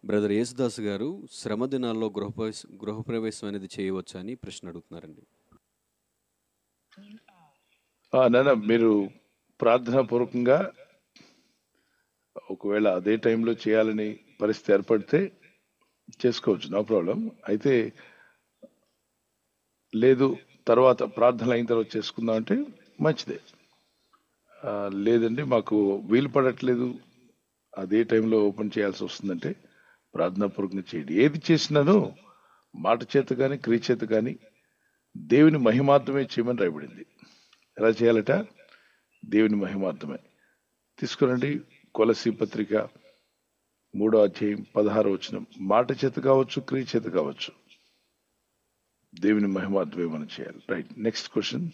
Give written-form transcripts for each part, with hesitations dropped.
Brother Yesudas గారు శ్రమ దినాల్లో గృహప్రవేశం అనేది చేయవచ్చా అని ప్రశ్న అడుగుతున్నారండి. నాన్న మీరు ప్రార్థనా పూర్వకంగా ఒకవేళ అదే టైంలో చేయాలని పరిస్థితి ఏర్పడితే చేసుకోవచ్చు, నో ప్రాబ్లం. అయితే లేదు తర్వాత ప్రార్థనలు అయిన తర్వాత చేసుకుందాం అంటే మంచిదే. లేదండి మాకు వీలు పడట్లేదు అదే టైంలో ఓపెన్ చేయాల్సి వస్తుందంటే ప్రార్థనాపూర్వకంగా చేయండి. ఏది చేసినానో మాట చేత కానీ క్రియ చేత కానీ దేవుని మహిమార్థమే చేయమని రాయబడింది. ఎలా చేయాలట? దేవుని మహిమార్థమే. తీసుకురండి కొలసీ పత్రిక 3వ అధ్యాయం 16వ వచనం. మాట చేత కావచ్చు, క్రియ చేత కావచ్చు, దేవుని మహిమార్థమే మనం చేయాలి. Right, next question.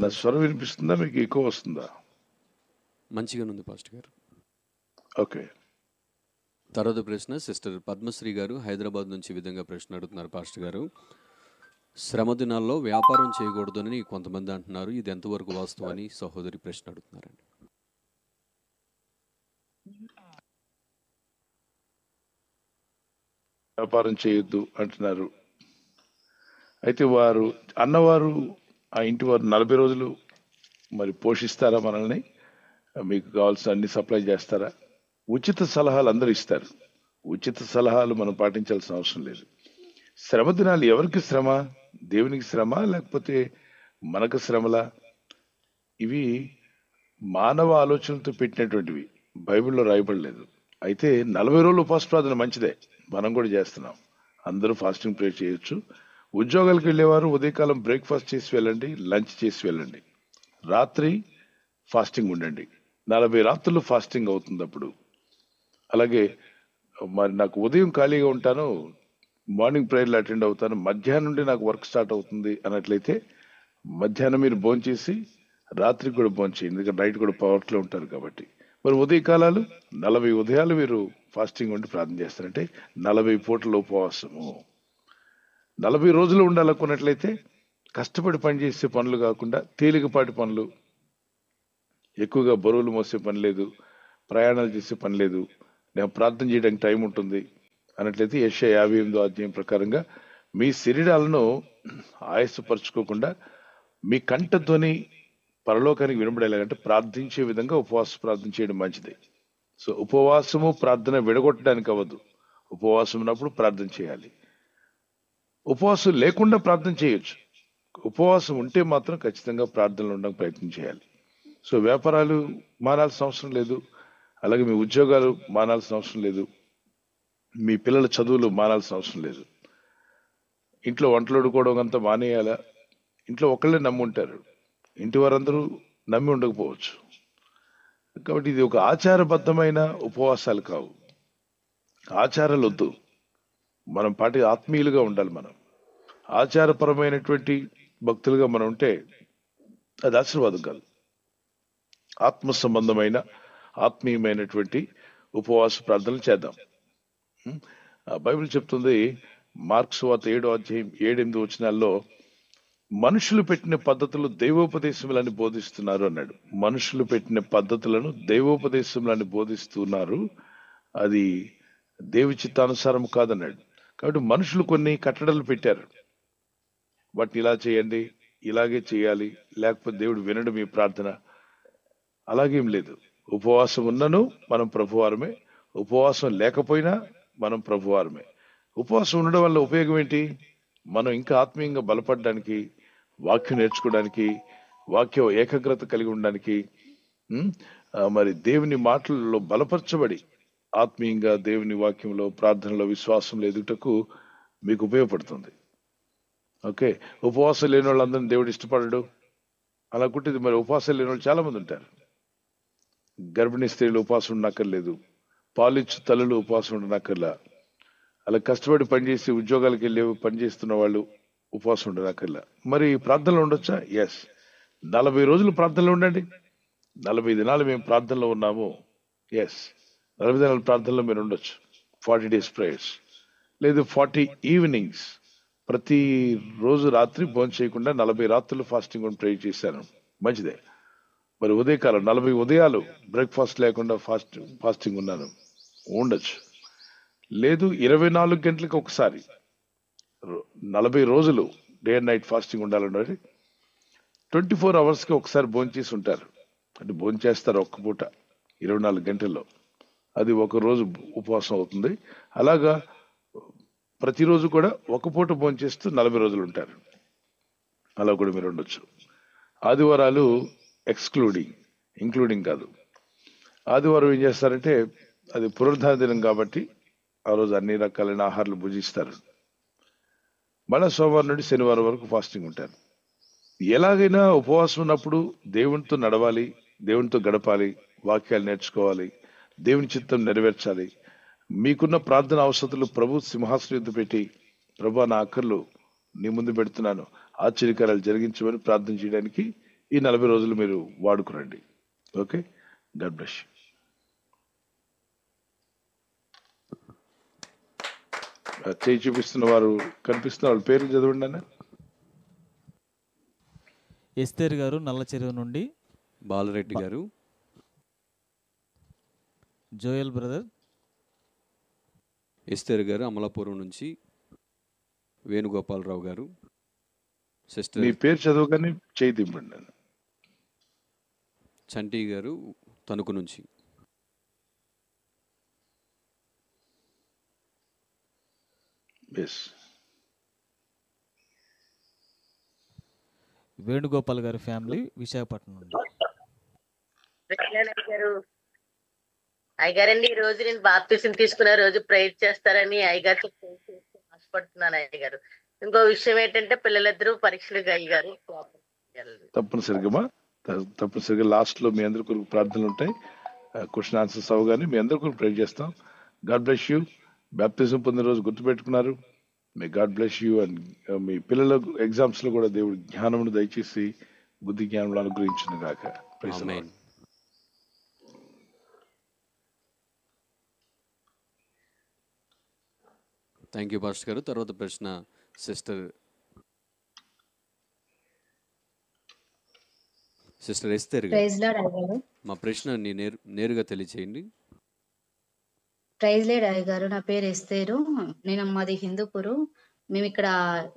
నా స్వరం వినిపిస్తుందా? మీకు ఎక్కువ వస్తుందా? మంచిగానే ఉంది పాస్టర్ గారు. ఓకే. తర్వాత ప్రశ్న సిస్టర్ పద్మశ్రీ గారు హైదరాబాద్ నుంచి ఈ విధంగా ప్రశ్న అడుగుతున్నారు. పాస్టర్ గారు, శ్రమ దినాల్లో వ్యాపారం చేయకూడదని కొంతమంది అంటున్నారు, ఇది ఎంతవరకు వాస్తవం అని సహోదరి ప్రశ్న అడుగుతున్నారండి. వ్యాపారం చేయొద్దు అంటున్నారు. అయితే వారు అన్నవారు ఆ ఇంటి వారు 40 రోజులు మరి పోషిస్తారా మనల్ని? మీకు కావాల్సిన అన్ని సప్లై చేస్తారా? ఉచిత సలహాలు అందరూ ఇస్తారు. ఉచిత సలహాలు మనం పాటించాల్సిన అవసరం లేదు. శ్రమ దినాలు ఎవరికి శ్రమ? దేవునికి శ్రమ లేకపోతే మనకు శ్రమలా? ఇవి మానవ ఆలోచనలతో పెట్టినటువంటివి, బైబిల్లో రాయబడలేదు. అయితే 40 రోజులు ఉపవాస ప్రార్థన మంచిదే, మనం కూడా చేస్తున్నాం. అందరూ ఫాస్టింగ్ ప్రే చేయొచ్చు. ఉద్యోగాలకు వెళ్ళేవారు ఉదయకాలం బ్రేక్ఫాస్ట్ చేసి వెళ్ళండి, లంచ్ చేసి వెళ్ళండి, రాత్రి ఫాస్టింగ్ ఉండండి. 40 రాత్రులు ఫాస్టింగ్ అవుతుంది అప్పుడు. అలాగే మరి నాకు ఉదయం ఖాళీగా ఉంటాను, మార్నింగ్ ప్రేయర్లు అటెండ్ అవుతాను, మధ్యాహ్నం నుండి నాకు వర్క్ స్టార్ట్ అవుతుంది అన్నట్లయితే మధ్యాహ్నం మీరు భోంచేసి రాత్రి కూడా భోంచేయండి, ఎందుకంటే నైట్ కూడా పవర్లో ఉంటారు కాబట్టి. మరి ఉదయకాలాలు 40 ఉదయాలు మీరు ఫాస్టింగ్ ఉండి ప్రార్థన చేస్తారంటే 40 పూటల ఉపవాసము. 40 రోజులు ఉండాలనుకున్నట్లయితే కష్టపడి పనిచేసే పనులు కాకుండా తేలికపాటి పనులు, ఎక్కువగా బరువులు మోసే పని లేదు, ప్రయాణాలు చేసే పని లేదు, నేను ప్రార్థన చేయడానికి టైం ఉంటుంది అన్నట్లయితే యెషయా 58వ అధ్యాయం ప్రకారంగా మీ శరీరాలను ఆయాసపరచుకోకుండా మీ కంఠధ్వని పరలోకానికి వినబడేలాగంటే ప్రార్థించే విధంగా ఉపవాస ప్రార్థన చేయడం మంచిది. సో ఉపవాసము ప్రార్థన విడగొట్టడానికి అవ్వదు. ఉపవాసం ఉన్నప్పుడు ప్రార్థన చేయాలి. ఉపవాసం లేకుండా ప్రార్థన చేయొచ్చు, ఉపవాసం ఉంటే మాత్రం ఖచ్చితంగా ప్రార్థనలు ఉండడానికి ప్రయత్నం చేయాలి. సో వ్యాపారాలు మానాల్సిన అవసరం లేదు, అలాగే మీ ఉద్యోగాలు మానాల్సిన అవసరం లేదు, మీ పిల్లల చదువులు మానాల్సిన అవసరం లేదు. ఇంట్లో వంటలు వండుకోవడం అంతా మానేయాలా? ఇంట్లో ఒకళ్ళే నమ్మి ఉంటారు, ఇంటి వారందరూ నమ్మి ఉండకపోవచ్చు. కాబట్టి ఇది ఒక ఆచారబద్ధమైన ఉపవాసాలు కావు, ఆచారాలు వద్దు. మనం పాటి ఆత్మీయులుగా ఉండాలి. మనం ఆచారపరమైనటువంటి భక్తులుగా మనం ఉంటే అది ఆశీర్వాదం కాదు. ఆత్మ సంబంధమైన ఆత్మీయమైనటువంటి ఉపవాస ప్రార్థనలు చేద్దాం. బైబిల్ చెప్తుంది మార్క్స్ వార్త 7వ అధ్యాయం 7-8 వచనాల్లో మనుషులు పెట్టిన పద్ధతులు దైవోపదేశములని బోధిస్తున్నారు అన్నాడు. మనుషులు పెట్టిన పద్ధతులను దైవోపదేశములని బోధిస్తున్నారు, అది దేవి చిత్తానుసారం కాదన్నాడు. కాబట్టి మనుషులు కొన్ని కట్టడలు పెట్టారు, వాటిని ఇలా చేయండి, ఇలాగే చేయాలి, లేకపోతే దేవుడు వినడు మీ ప్రార్థన. అలాగేం లేదు. ఉపవాసం ఉన్నను మనం ప్రభువారమే, ఉపవాసం లేకపోయినా మనం ప్రభువారమే. ఉపవాసం ఉండడం వల్ల ఉపయోగం ఏంటి? మనం ఇంకా ఆత్మీయంగా బలపడడానికి, వాక్యం నేర్చుకోవడానికి, వాక్య ఏకాగ్రత కలిగి ఉండడానికి, మరి దేవుని మాటలలో బలపరచబడి ఆత్మీయంగా దేవుని వాక్యంలో ప్రార్థనలో విశ్వాసంలో ఎదుగుటకు మీకు ఉపయోగపడుతుంది. ఓకే, ఉపవాసం లేని వాళ్ళందరినీ దేవుడు ఇష్టపడడు అలాగుంటుంది. మరి ఉపవాసం లేని వాళ్ళు చాలా మంది ఉంటారు. గర్భిణీ స్త్రీలు ఉపవాసం ఉండనక్కర్లేదు, పాలిచ్చు తల్లులు ఉపవాసం ఉండనక్కర్లా, అలా కష్టపడి పనిచేసి ఉద్యోగాలకు వెళ్ళి పనిచేస్తున్న వాళ్ళు ఉపవాసం ఉండనక్కర్లా. మరి ప్రార్థనలో ఉండొచ్చా? ఎస్, 40 రోజులు ప్రార్థనలో ఉండండి. 40 దినాలు మేము ప్రార్థనలో ఉన్నాము. ఎస్, 40 దినాల ప్రార్థనలో మీరు ఉండొచ్చు. 40 days ప్రేయర్స్, లేదు 40 ఈవినింగ్స్, ప్రతి రోజు రాత్రి భోజనం చేయకుండా 40 రాత్రులు ఫాస్టింగ్ ప్రే చేశాను, మంచిదే. మరి ఉదయకాలం 40 ఉదయాలు బ్రేక్ఫాస్ట్ లేకుండా ఫాస్టింగ్ ఉన్నాను, ఉండొచ్చు. లేదు 24 గంటలకు ఒకసారి 40 రోజులు డే అండ్ నైట్ ఫాస్టింగ్ ఉండాలన్నది 24 అవర్స్కి ఒకసారి భోంచేసి ఉంటారు. అంటే భోంచేస్తారు ఒక్క పూట 24 గంటల్లో, అది ఒక రోజు ఉపవాసం అవుతుంది. అలాగా ప్రతిరోజు కూడా ఒక పూట భోంచేస్తూ 40 రోజులు ఉంటారు. అలా కూడా మీరు ఉండొచ్చు. ఆదివారాలు ఇంక్లూడింగ్ కాదు. ఆదివారం ఏం చేస్తారంటే అది పునరుద్ధాన దినం కాబట్టి ఆ రోజు అన్ని రకాలైన ఆహారాలు భుజిస్తారు. మళ్ళా సోమవారం నుండి శనివారం వరకు ఫాస్టింగ్ ఉంటారు. ఎలాగైనా ఉపవాసం ఉన్నప్పుడు దేవునితో నడవాలి, దేవునితో గడపాలి, వాక్యాలు నేర్చుకోవాలి, దేవుని చిత్తం నెరవేర్చాలి. మీకున్న ప్రార్థన అవసరతలు ప్రభు సింహాసనం ఎదుట పెట్టి, ప్రభా నా అక్కర్లు నీ ముందు పెడుతున్నాను, ఆశ్చర్యకార్యాలు జరిగించమని ప్రార్థన చేయడానికి ఈ 40 రోజులు మీరు వాడుకురండి. Okay, God bless you. చేయి చూపిస్తున్న వారు కనిపిస్తున్న వాళ్ళ పేర్లు చదవండి అన్న. ఎస్తేర్ గారు నల్ల చెరువు నుండి, బాలరెడ్డి గారు, జోయల్ బ్రదర్, ఎస్తేర్ గారు అమలాపురం నుంచి, వేణుగోపాలరావు గారు, సిస్టర్ మీ పేరు చదవగానే చేయి దింపండి అన్న. చంటి గారు తణుకు నుంచి, ఎస్ వేణుగోపాల్ గారి ఫ్యామిలీ విశాఖపట్నం నుండి. అయ్యగారండి, ఈ రోజు నేను బాప్తిసం తీసుకునే రోజు ప్రేయర్ చేస్తారని అయ్యగారు ఆశపడుతున్నాను. అయ్యగారు ఇంకో విషయం ఏంటంటే పిల్లలిద్దరూ పరీక్షలు అయ్యగారు తప్పనిసరిగా లాస్ట్ లో మీ అందరి కొరకు ప్రార్థనలు ఉంటాయి. క్వశ్చన్ ఆన్సర్స్ అవగానే మీ అందరి కొరకు ప్రేర్ చేస్తాం. God bless you. బాప్తిజం పొందిన రోజు గుర్తుపెట్టుకున్నారు. May God bless you. And మీ పిల్లల ఎగ్జామ్స్ లో కూడా దేవుడు జ్ఞానమును దయచేసి బుద్ధి జ్ఞానములు అనుగ్రహించిన గాక. Praise the lord. Thank you pastor గారు. తర్వాత ప్రశ్న సిస్టర్ ఎస్తేర్ గారు. ప్రైజ్ లార్డ్ అయ్యగారు. మా ప్రశ్న నేరుగా తెలియచేయండి. ప్రైజ్ లార్డ్ అయ్యగారు. నా పేరు ఎస్తేరు. నేను మాది హిందూపురు. మేము ఇక్కడ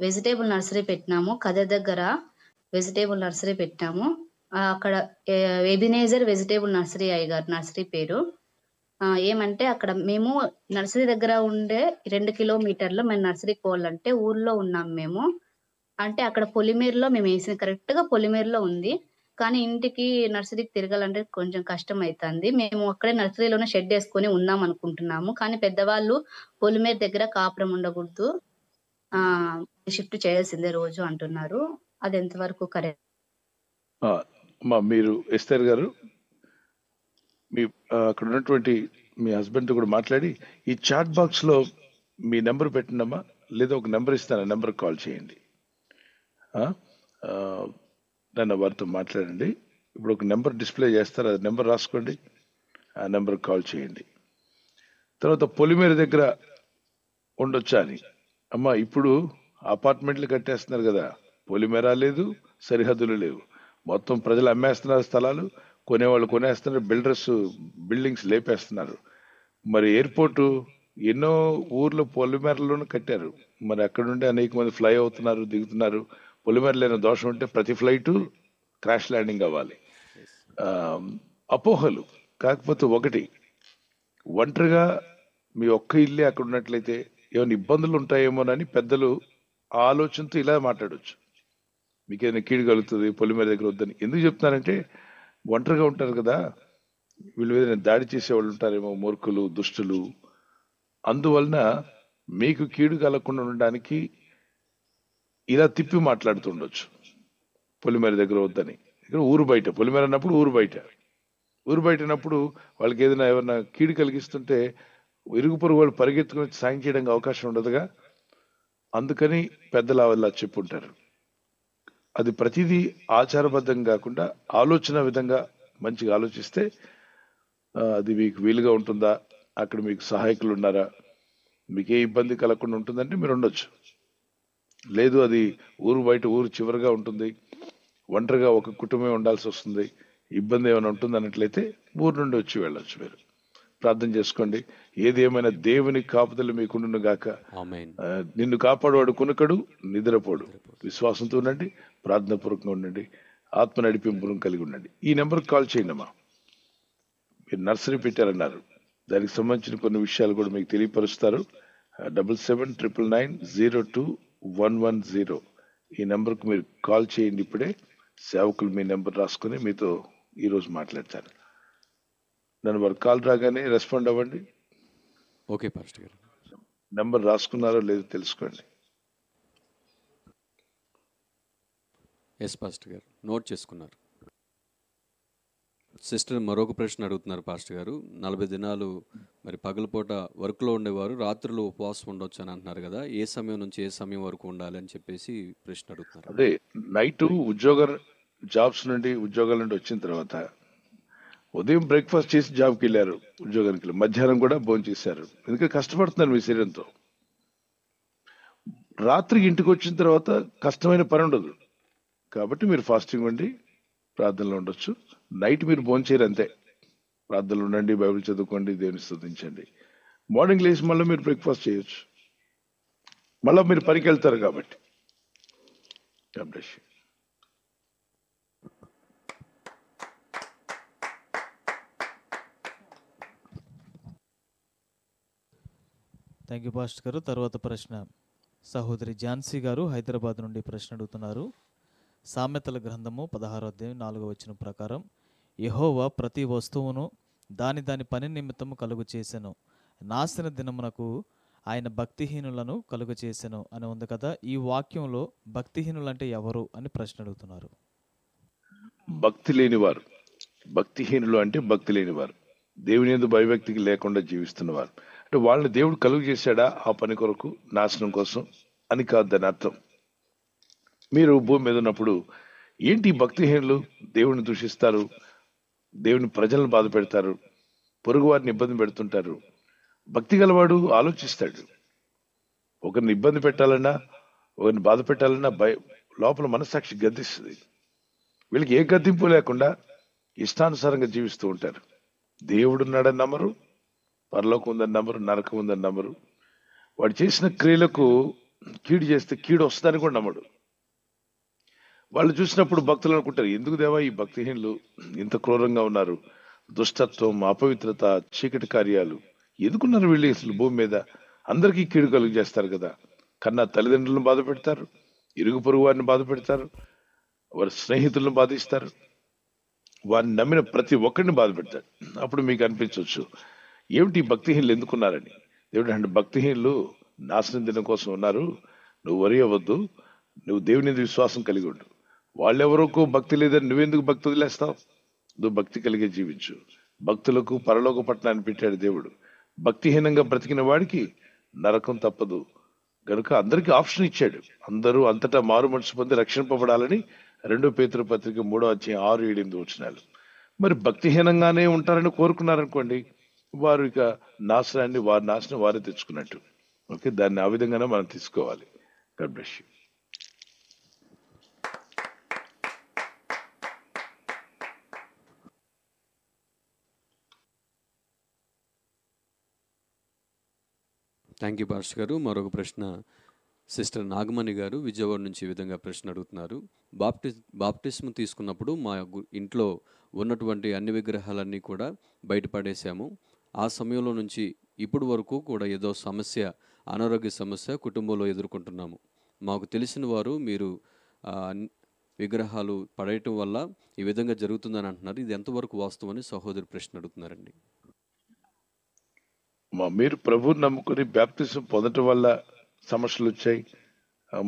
వెజిటేబుల్ నర్సరీ పెట్టినాము, కథ దగ్గర వెజిటేబుల్ నర్సరీ పెట్టినాము. అక్కడ ఎబినేజర్ వెజిటేబుల్ నర్సరీ అయ్యగారు నర్సరీ పేరు. ఏమంటే అక్కడ మేము నర్సరీ దగ్గర ఉండే 2 కిలోమీటర్లు మేము నర్సరీకి పోవాలంటే ఊర్లో ఉన్నాం మేము. అంటే అక్కడ పొలిమేరులో మేము వేసిన కరెక్ట్ గా పొలిమేరులో ఉంది. కానీ ఇంటికి నర్సరీకి తిరగాలంటే కొంచెం కష్టం అవుతుంది. మేము అక్కడే నర్సరీలోనే షెడ్ వేసుకొని ఉందాం అనుకుంటున్నాము. కానీ పెద్దవాళ్ళు పొలిమేరు దగ్గర కాపురం ఉండకూడదు, షిఫ్ట్ చేయాల్సిందే రోజు అంటున్నారు. అది ఎంతవరకు కరెక్ట్? మీరు ఎస్తేర్ గారు మీ అక్కడ ఉన్నటువంటి మీ హస్బెండ్ తో కూడా మాట్లాడి ఈ చాట్ బాక్స్ లో మీ నెంబర్ పెట్టినమ్మా, లేదా ఒక నెంబర్ ఇస్తాను, నెంబర్ కాల్ చేయండి. నన్ను వారితో మాట్లాడండి. ఇప్పుడు ఒక నెంబర్ డిస్ప్లే చేస్తారు, అది నెంబర్ రాసుకోండి, ఆ నెంబర్ కాల్ చేయండి. తర్వాత పొలిమేర దగ్గర ఉండొచ్చా అని. అమ్మా ఇప్పుడు అపార్ట్మెంట్లు కట్టేస్తున్నారు కదా, పొలిమేర లేదు, సరిహద్దులు లేవు, మొత్తం ప్రజలు అమ్మేస్తున్నారు స్థలాలు, కొనేవాళ్ళు కొనేస్తున్నారు, బిల్డింగ్స్ లేపేస్తున్నారు. మరి ఎయిర్పోర్టు ఎన్నో ఊర్లు పొలిమేరలోనూ కట్టారు. మరి అక్కడ నుండి అనేక మంది ఫ్లై అవుతున్నారు, దిగుతున్నారు. పొలిమేర లేని దోషం ఉంటే ప్రతి ఫ్లైటు క్రాష్ ల్యాండింగ్ అవ్వాలి. అపోహలు. కాకపోతే ఒకటి, ఒంటరిగా మీ ఒక్క ఇల్లే అక్కడ ఉన్నట్లయితే ఏమైనా ఇబ్బందులు ఉంటాయేమోనని పెద్దలు ఆలోచనతో ఇలా మాట్లాడవచ్చు. మీకు ఏదైనా కీడు కలుగుతుంది, పొలిమేర దగ్గర వద్దని. ఎందుకు చెప్తున్నానంటే ఒంటరిగా ఉంటారు కదా, వీళ్ళు ఏదైనా దాడి చేసేవాళ్ళు ఉంటారేమో, మూర్ఖులు, దుష్టులు. అందువలన మీకు కీడు కలగకుండా ఉండడానికి ఇలా తిప్పి మాట్లాడుతుండొచ్చు. పొలిమేర దగ్గర వద్దని, ఇక్కడ ఊరు బయట, పొలిమేర అన్నప్పుడు ఊరు బయట అన్నప్పుడు వాళ్ళకి ఏదైనా ఎవరైనా కీడు కలిగిస్తుంటే ఇరుగు పొరుగు వాళ్ళు పరిగెత్తుకుని సాయం చేయడానికి అవకాశం ఉండదుగా. అందుకని పెద్దలు అలా చెప్పుంటారు. అది ప్రతిదీ ఆచారబద్ధం కాకుండా ఆలోచన విధంగా మంచిగా ఆలోచిస్తే అది మీకు వీలుగా ఉంటుందా, అక్కడ మీకు సహాయకులు ఉన్నారా, మీకు ఏ ఇబ్బంది కలగకుండా ఉంటుందంటే మీరు ఉండొచ్చు. లేదు అది ఊరు బయట, ఊరు చివరిగా ఉంటుంది, ఒంటరిగా ఒక కుటుంబమే ఉండాల్సి వస్తుంది, ఇబ్బంది ఏమైనా ఉంటుంది అన్నట్లయితే ఊరు నుండి వచ్చి వెళ్ళొచ్చు. మీరు ప్రార్థన చేసుకోండి. ఏది ఏమైనా దేవుని కాపుదల మీకుండును గాక. ఆమేన్. నిన్ను కాపాడువాడు కునుకడు, నిద్రపోడు. విశ్వాసంతో ఉండండి, ప్రార్థనాపూర్వకంగా ఉండండి, ఆత్మ నడిపింపును కలిగి ఉండండి. ఈ నెంబర్కి కాల్ చేయండి అమ్మా. మీరు నర్సరీ పెట్టారన్నారు, దానికి సంబంధించిన కొన్ని విషయాలు కూడా మీకు తెలియపరుస్తారు. 7799902110 ఈ నెంబర్కు మీరు కాల్ చేయండి. ఇప్పుడే సేవకులు మీ నెంబర్ రాసుకుని మీతో ఈరోజు మాట్లాడతారు. నన్ను వారు కాల్ రాగానే రెస్పాండ్ అవ్వండి. ఓకే పాస్టర్ గారు. నెంబర్ రాసుకున్నారో లేదో తెలుసుకోండి. ఎస్ పాస్టర్ గారు, నోట్ చేసుకున్నారు. సిస్టర్ మరొక ప్రశ్న అడుగుతున్నారు పాస్టర్ గారు. 40 దినాలు మరి పగలపూట వర్క్లో ఉండేవారు రాత్రులు ఉపవాసం ఉండొచ్చు అని అంటున్నారు కదా, ఏ సమయం నుంచి ఏ సమయం వరకు ఉండాలి అని చెప్పేసి ప్రశ్న అడుగుతున్నారు. అదే నైట్ ఉద్యోగాల నుండి వచ్చిన తర్వాత ఉదయం బ్రేక్ఫాస్ట్ చేసి జాబ్కి వెళ్ళారు, ఉద్యోగానికి మధ్యాహ్నం కూడా భోజనం చేశారు, ఎందుకంటే కష్టపడుతున్నారు మీ శరీరంతో. రాత్రి ఇంటికి వచ్చిన తర్వాత కష్టమైన పని ఉండదు కాబట్టి మీరు ఫాస్టింగ్ ఉండి ప్రార్థనలో ఉండొచ్చు. నైట్ మీరు భోజనం చేయరు అంతే, ప్రార్థనలు ఉండండి, బైబిల్ చదువుకోండి, దేవుని స్తుతించండి. మార్నింగ్ లేచి మళ్ళీ మీరు బ్రేక్ఫాస్ట్ చేయొచ్చు, మళ్ళీ మీరు పనికి వెళ్తారు కాబట్టి. God bless you. Thank you pastor గారు. తర్వాత ప్రశ్న సహోదరి ఝాన్సీ గారు హైదరాబాద్ నుండి ప్రశ్న అడుగుతున్నారు. సామెతల గ్రంథము 16వ అధ్యాయం 4వ వచనం ప్రకారం యెహోవా ప్రతి వస్తువును దాని పని నిమిత్తము కలుగు చేసెను, నాశన దినమునకు ఆయన భక్తిహీనులను కలుగు చేసెను అని ఉంది కదా. ఈ వాక్యంలో భక్తిహీనులు అంటే ఎవరు అని ప్రశ్న అడుగుతున్నారు. భక్తి లేనివారు, భక్తిహీనులు అంటే భక్తి లేనివారు, దేవుని యందు భయభక్తికి లేకుండా జీవిస్తున్నవారు. అంటే వాళ్ళని దేవుడు కలుగు చేశాడా ఆ పని కొరకు, నాశనం కోసం అని కాదు దాని అర్థం. మీరు భూమి మీద ఉన్నప్పుడు ఏంటి భక్తిహీనులు? దేవుని దూషిస్తారు, దేవుని ప్రజలను బాధ పెడతారు, పొరుగు వారిని ఇబ్బంది పెడుతుంటారు. భక్తి గలవాడు ఆలోచిస్తాడు. ఒకరిని ఇబ్బంది పెట్టాలన్నా, ఒకరిని బాధ పెట్టాలన్నా లోపల మనస్సాక్షి గద్దిస్తుంది. వీళ్ళకి ఏ గద్దింపు లేకుండా ఇష్టానుసారంగా జీవిస్తూ ఉంటారు. దేవుడున్నాడని నమ్మరు, పరలోకం ఉందని నమ్మరు, నరకం ఉందని నమ్మరు. వాడు చేసిన క్రియలకు కీడు చేస్తే కీడు వస్తుందని కూడా నమ్మడు. వాళ్ళు చూసినప్పుడు భక్తులు అనుకుంటారు, ఎందుకు దేవా ఈ భక్తిహీనులు ఇంత క్రూరంగా ఉన్నారు, దుష్టత్వం, అపవిత్రత, చీకటి కార్యాలు ఎందుకున్నారు వీళ్ళు అసలు భూమి మీద? అందరికీ కీడు కలుగు చేస్తారు కదా. కన్నా తల్లిదండ్రులను బాధ పెడతారు, ఇరుగు పొరుగు వారిని బాధ పెడతారు, వారి స్నేహితులను బాధిస్తారు, వారిని నమ్మిన ప్రతి ఒక్కరిని బాధ పెడతారు. అప్పుడు మీకు అనిపించవచ్చు ఏమిటి భక్తిహీనులు ఎందుకున్నారని. దేవుడు అంటే భక్తిహీనులు నాశనం దినం కోసం ఉన్నారు, నువ్వు వరి అవ్వద్దు, నువ్వు దేవుని మీద విశ్వాసం కలిగి ఉండు. వాళ్ళెవరోకో భక్తి లేదని నువ్వెందుకు భక్తి వదిలేస్తావు? నువ్వు భక్తి కలిగే జీవించు. భక్తులకు పరలోక పట్టణాన్ని పెట్టాడు దేవుడు. భక్తిహీనంగా బ్రతికిన వాడికి నరకం తప్పదు గనుక అందరికీ ఆప్షన్ ఇచ్చాడు. అందరూ అంతటా మారు మనసు పొంది రక్షింపబడాలని 2 పేతురు పత్రిక 3వ అధ్యాయం 6, 7, 8 వచనాలు. మరి భక్తిహీనంగానే ఉంటారని కోరుకున్నారనుకోండి, వారు ఇక వారి నాశనం వారే తెచ్చుకున్నట్టు. ఓకే, దాన్ని ఆ విధంగానే మనం తీసుకోవాలి. God bless you. Thank you pastor గారు. మరొక ప్రశ్న సిస్టర్ నాగమణి గారు విజయవాడ నుంచి ఈ విధంగా ప్రశ్న అడుగుతున్నారు. బాప్టిస్మ్ తీసుకున్నప్పుడు మా ఇంట్లో ఉన్నటువంటి అన్ని విగ్రహాలన్నీ కూడా బయటపడేసాము. ఆ సమయంలో నుంచి ఇప్పుడు వరకు కూడా ఏదో సమస్య, అనారోగ్య సమస్య కుటుంబంలో ఎదుర్కొంటున్నాము. మాకు తెలిసిన వారు మీరు విగ్రహాలు పడేయటం వల్ల ఈ విధంగా జరుగుతుందని అంటున్నారు. ఇది ఎంతవరకు వాస్తవమని సహోదరి ప్రశ్న అడుగుతున్నారండి. మీరు ప్రభువుని నమ్ముకుని బాప్తిజం పొందటం వల్ల సమస్యలు వచ్చాయి,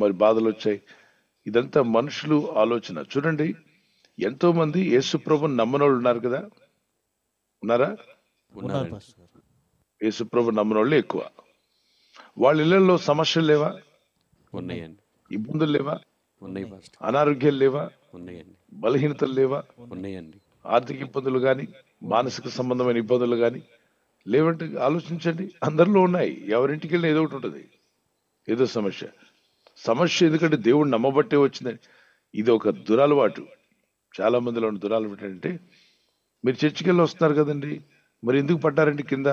మరి బాధలు వచ్చాయి. ఇదంతా మనుషులు ఆలోచన. చూడండి, ఎంతో మంది యేసు ప్రభుని నమ్మనోళ్ళు ఉన్నారు కదా, ఉన్నారా? ఉన్నారు పాస్టర్ గారు. యేసు ప్రభు నమ్మనోళ్ళు ఎక్కువ. వాళ్ళ ఇళ్లలో సమస్యలు లేవా? ఉన్నాయండి. ఇబ్బందులు లేవా? ఉన్నాయి పాస్టర్. అనారోగ్యాలు లేవా? ఉన్నాయండి. బలహీనతలు లేవా? ఉన్నాయండి. ఆర్థిక ఇబ్బందులు కానీ, మానసిక సంబంధమైన ఇబ్బందులు కానీ లేవంటే ఆలోచించండి. అందరిలో ఉన్నాయి. ఎవరింటికి వెళ్ళినా ఏదో ఒకటి ఉంటుంది, ఏదో సమస్య. ఎందుకంటే దేవుడు నమ్మబట్టే వచ్చిందని. ఇది ఒక దురలవాటు. చాలా మందిలో ఉన్న దురాలు ఏంటంటే, మీరు చర్చికి వెళ్ళి వస్తున్నారు కదండి, మరి ఎందుకు పడ్డారండి కింద?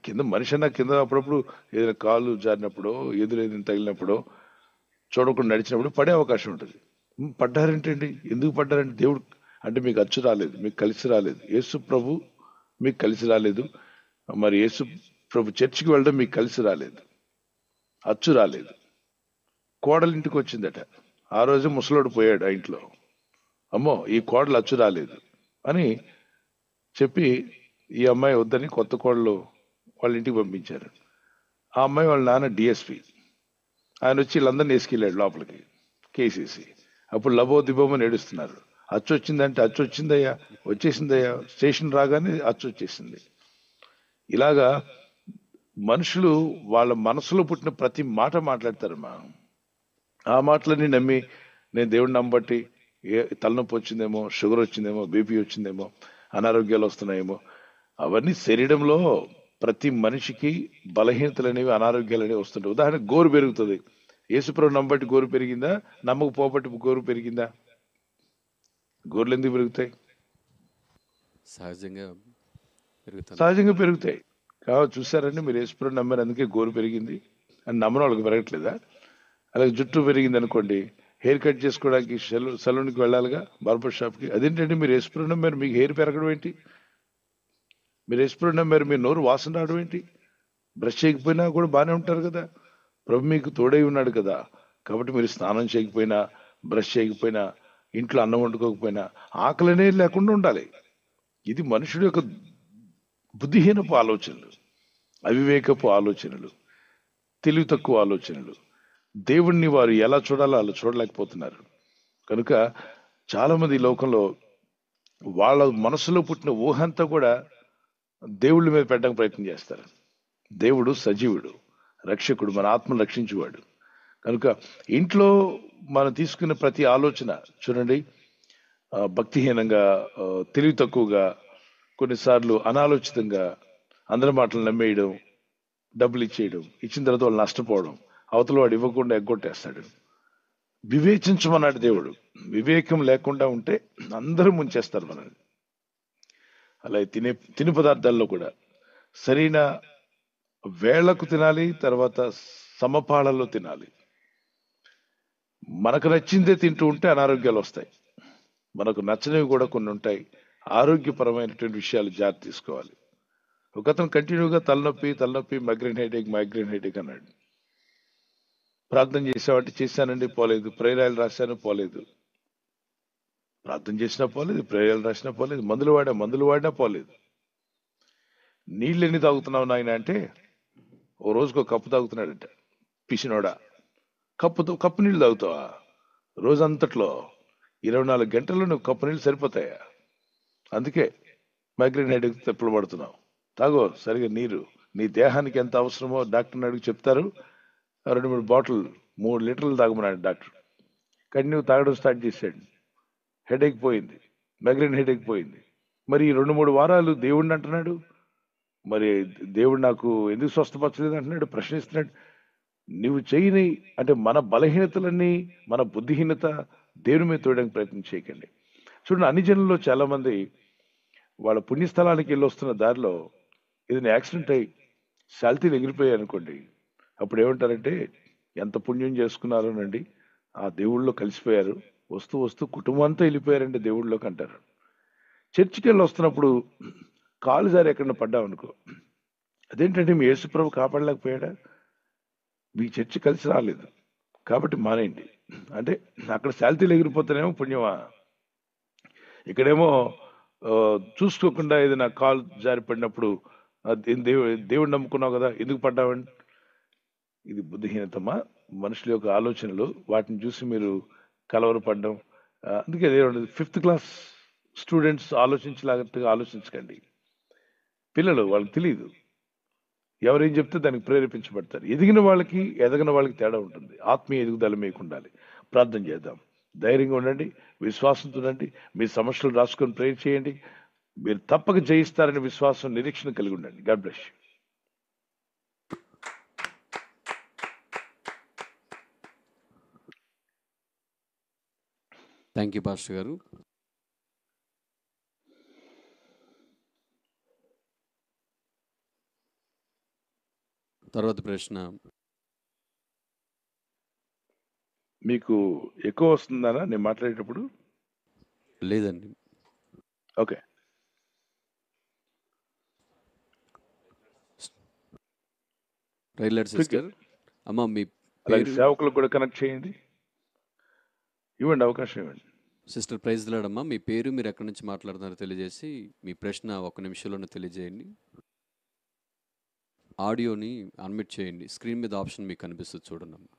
కింద మనిషి అన్నా కింద అప్పుడప్పుడు ఏదైనా కాలు జారినప్పుడో ఎదురు ఏదైనా తగిలినప్పుడో చూడకుండా నడిచినప్పుడు పడే అవకాశం ఉంటుంది. పడ్డారేంటండి, ఎందుకు పడ్డారంటే దేవుడు అంటే మీకు అచ్చు రాలేదు, మీకు కలిసి రాలేదు. యేసు ప్రభు మీకు కలిసి రాలేదు. మరి యేసు ప్రభు చర్చికి వెళ్ళడం మీకు కలిసి రాలేదు, అచ్చు రాలేదు. కోడలు ఇంటికి వచ్చిందట, ఆ రోజు ముసలోడు పోయాడు ఆ ఇంట్లో. అమ్మో ఈ కోడలు అచ్చు రాలేదు అని చెప్పి ఈ అమ్మాయి వద్దని కొత్త కోడలు వాళ్ళ ఇంటికి పంపించారు. ఆ అమ్మాయి వాళ్ళ నాన్న డిఎస్పి, ఆయన వచ్చి వీళ్ళందరినీ వేసుకెళ్ళాడు లోపలికి కేసేసి. అప్పుడు లబో దిబోమని ఏడుస్తున్నారు. అచ్చు వచ్చిందంటే అచ్చు వచ్చిందయ్యా, వచ్చేసిందయ్యా, స్టేషన్ రాగానే అచ్చు వచ్చేసింది. ఇలాగా మనుషులు వాళ్ళ మనసులో పుట్టిన ప్రతి మాట మాట్లాడతారమ్మా. ఆ మాటలన్నీ నమ్మి నేను దేవుడిని నమ్మబట్టి తలనొప్పి వచ్చిందేమో, షుగర్ వచ్చిందేమో, బీపీ వచ్చిందేమో, అనారోగ్యాలు వస్తున్నాయేమో. అవన్నీ శరీరంలో ప్రతి మనిషికి బలహీనతలు అనేవి, అనారోగ్యాలు అనేవి వస్తుంటాయి. ఉదాహరణకు గోరు పెరుగుతుంది. యేసుప్రభు నమ్మబట్టి గోరు పెరిగిందా, నమ్మకపోబట్టి గోరు పెరిగిందా? గోర్లు ఎందుకు పెరుగుతాయి? సహజంగా పెరుగుతుంది. సహజంగా పెరుగుతాయి. కాబట్టి చూసారండి, మీరు యేసుప్రభు నమ్మారు అందుకే గోరు పెరిగింది అని నమ్మని వాళ్ళకి పెరగట్లేదా? అలాగే జుట్టు పెరిగింది అనుకోండి, హెయిర్ కట్ చేసుకోవడానికి సలూన్కి వెళ్ళాలిగా, బార్బర్ షాప్కి. అదేంటంటే మీరు యేసుప్రభు నమ్మారు, మీకు హెయిర్ పెరగడం ఏంటి? మీరు యేసుప్రభు నమ్మారు, మీ నోరు వాసన రావడం ఏంటి? బ్రష్ చేయకపోయినా కూడా బాగానే ఉంటారు కదా, ప్రభు మీకు తోడై ఉన్నాడు కదా. కాబట్టి మీరు స్నానం చేయకపోయినా, బ్రష్ చేయకపోయినా, ఇంట్లో అన్నం వండుకోకపోయినా ఆకలి అనేది లేకుండా ఉండాలి. ఇది మనుషుడి యొక్క బుద్ధిహీనపు ఆలోచనలు, అవివేకపు ఆలోచనలు, తెలివి తక్కువ ఆలోచనలు. దేవుణ్ణి వారు ఎలా చూడాలో అలా చూడలేకపోతున్నారు. కనుక చాలా మంది ఈ లోకంలో వాళ్ళ మనసులో పుట్టిన ఊహంతా కూడా దేవుళ్ళ మీద పెట్టడానికి ప్రయత్నం చేస్తారు. దేవుడు సజీవుడు, రక్షకుడు, మన ఆత్మను రక్షించేవాడు. కనుక ఇంట్లో మనం తీసుకున్న ప్రతి ఆలోచన చూడండి, భక్తిహీనంగా, తెలివి తక్కువగా, కొన్నిసార్లు అనాలోచితంగా అందరి మాటలు నమ్మేయడం, డబ్బులు ఇచ్చేయడం, ఇచ్చిన తర్వాత వాళ్ళు నష్టపోవడం, అవతల వాడు ఇవ్వకుండా ఎగ్గొట్టేస్తాడు. వివేచించమన్నాడు దేవుడు. వివేకం లేకుండా ఉంటే అందరూ ముంచేస్తారు మనల్ని. అలాగే తినే పదార్థాల్లో కూడా సరైన వేళ్లకు తినాలి, తర్వాత సమపాళల్లో తినాలి. మనకు నచ్చిందే తింటూ ఉంటే అనారోగ్యాలు వస్తాయి. మనకు నచ్చనివి కూడా కొన్ని ఉంటాయి. ఆరోగ్యపరమైనటువంటి విషయాలు జాగ్రత్త తీసుకోవాలి. ఒకతను కంటిన్యూగా తలనొప్పి, మైగ్రేన్ హెడేక్ అన్నాడు. ప్రార్థన చేసావంటే చేశానండి, పోలేదు. ప్రేరాయలు రాశాను, పోలేదు. ప్రార్థన చేసినా పోలేదు, ప్రేరాయలు రాసినా పోలేదు, మందులు వాడినా పోలేదు. నీళ్ళు ఎన్ని తాగుతున్నావు నాయన అంటే, ఓ రోజుకు ఒక కప్పు తాగుతున్నాడంట. పిసినోడా, కప్పు నీళ్ళు తాగుతావా? రోజంతట్లో 24 గంటల్లో నువ్వు కప్పు నీళ్ళు సరిపోతాయా? అందుకే మైగ్రేన్ హెడేక్ తెప్పలు పడుతున్నావు. తాగో సరిగా నీరు. నీ దేహానికి ఎంత అవసరమో డాక్టర్ని అడిగి చెప్తారు. 2-3 బాటిల్ 3 లీటర్లు తాగమన్నాడు డాక్టర్. కంటిన్యూ తాగడం స్టార్ట్ చేశాడు. హెడేక్ పోయింది, మైగ్రేన్ హెడేక్ పోయింది. మరి ఈ 2-3 వారాలు దేవుడిని అంటున్నాడు, మరి దేవుడు నాకు ఎందుకు స్వస్థపరచలేదు అంటున్నాడు, ప్రశ్నిస్తున్నాడు. నువ్వు చేయని అంటే మన బలహీనతలన్నీ, మన బుద్ధిహీనత దేవుని మీద తోయడానికి ప్రయత్నం చేయకండి. చూడండి, అన్ని జనుల్లో చాలా మంది వాళ్ళ పుణ్యస్థలానికి వెళ్ళి వస్తున్న దారిలో ఏదైనా యాక్సిడెంట్ అయ్యి శాల్తీలు ఎగిరిపోయాయి అనుకోండి, అప్పుడు ఏమంటారంటే ఎంత పుణ్యం చేసుకున్నారోనండి, ఆ దేవుళ్ళలో కలిసిపోయారు, వస్తూ కుటుంబం అంతా వెళ్ళిపోయారండి దేవుళ్ళలోకి అంటారు. చర్చికి వెళ్ళి వస్తున్నప్పుడు కాలు జారి ఎక్కడన్నా పడ్డామనుకో, అదేంటంటే మీ యేసుప్రభు కాపాడలేకపోయాడా? మీ చర్చి కలిసి రాలేదు కాబట్టి మానేయండి అంటే అక్కడ శాల్తీలు ఎగిరిపోతేనేమో పుణ్యమా, ఇక్కడేమో చూసుకోకుండా ఏదైనా కాలు జారి పడినప్పుడు దేవుడు నమ్ముకున్నావు కదా ఎందుకు పడ్డావండి? ఇది బుద్ధిహీనతమా? మనుషుల యొక్క ఆలోచనలు, వాటిని చూసి మీరు కలవరపడడం. అందుకే 5th క్లాస్ స్టూడెంట్స్ ఆలోచించలాగట్టుగా ఆలోచించకండి. పిల్లలు, వాళ్ళకి తెలియదు, ఎవరేం చెప్తే దానికి ప్రేరేపించబడతారు. ఎదిగిన వాళ్ళకి ఎదగిన వాళ్ళకి తేడా ఉంటుంది. ఆత్మీయ ఎదుగుదల మీకు ఉండాలి. ప్రార్థన చేద్దాం. ధైర్యంగా ఉండండి, విశ్వాసంతో ఉండండి. మీ సమస్యలు రాసుకొని ప్రేర్ చేయండి. మీరు తప్పక జయిస్తారని విశ్వాసం, నిరీక్షణ కలిగి ఉండండి. God bless you. Thank you pastor గారు. తర్వాత ప్రశ్న. మీకు ఎక్కువ వస్తుందా నేను మాట్లాడేటప్పుడు? లేదండి. ఓకే. రైలర్ సిస్టర్ అమ్మ మీ అలాగే పేరు. సేవకులకు కూడా కనెక్ట్ చేయండి, ఇవ్వండి, అవకాశం ఇవ్వండి. సిస్టర్ ప్రైజ్ లాడమ్మా, మీ పేరు, మీరు ఎక్కడి నుంచి మాట్లాడుతున్నారో తెలియజేసి మీ ప్రశ్న 1 నిమిషంలోనే తెలియజేయండి. ఆడియోని అన్మిట్ చేయండి. స్క్రీన్ మీద ఆప్షన్ మీకు కనిపిస్తుంది చూడండి అమ్మా.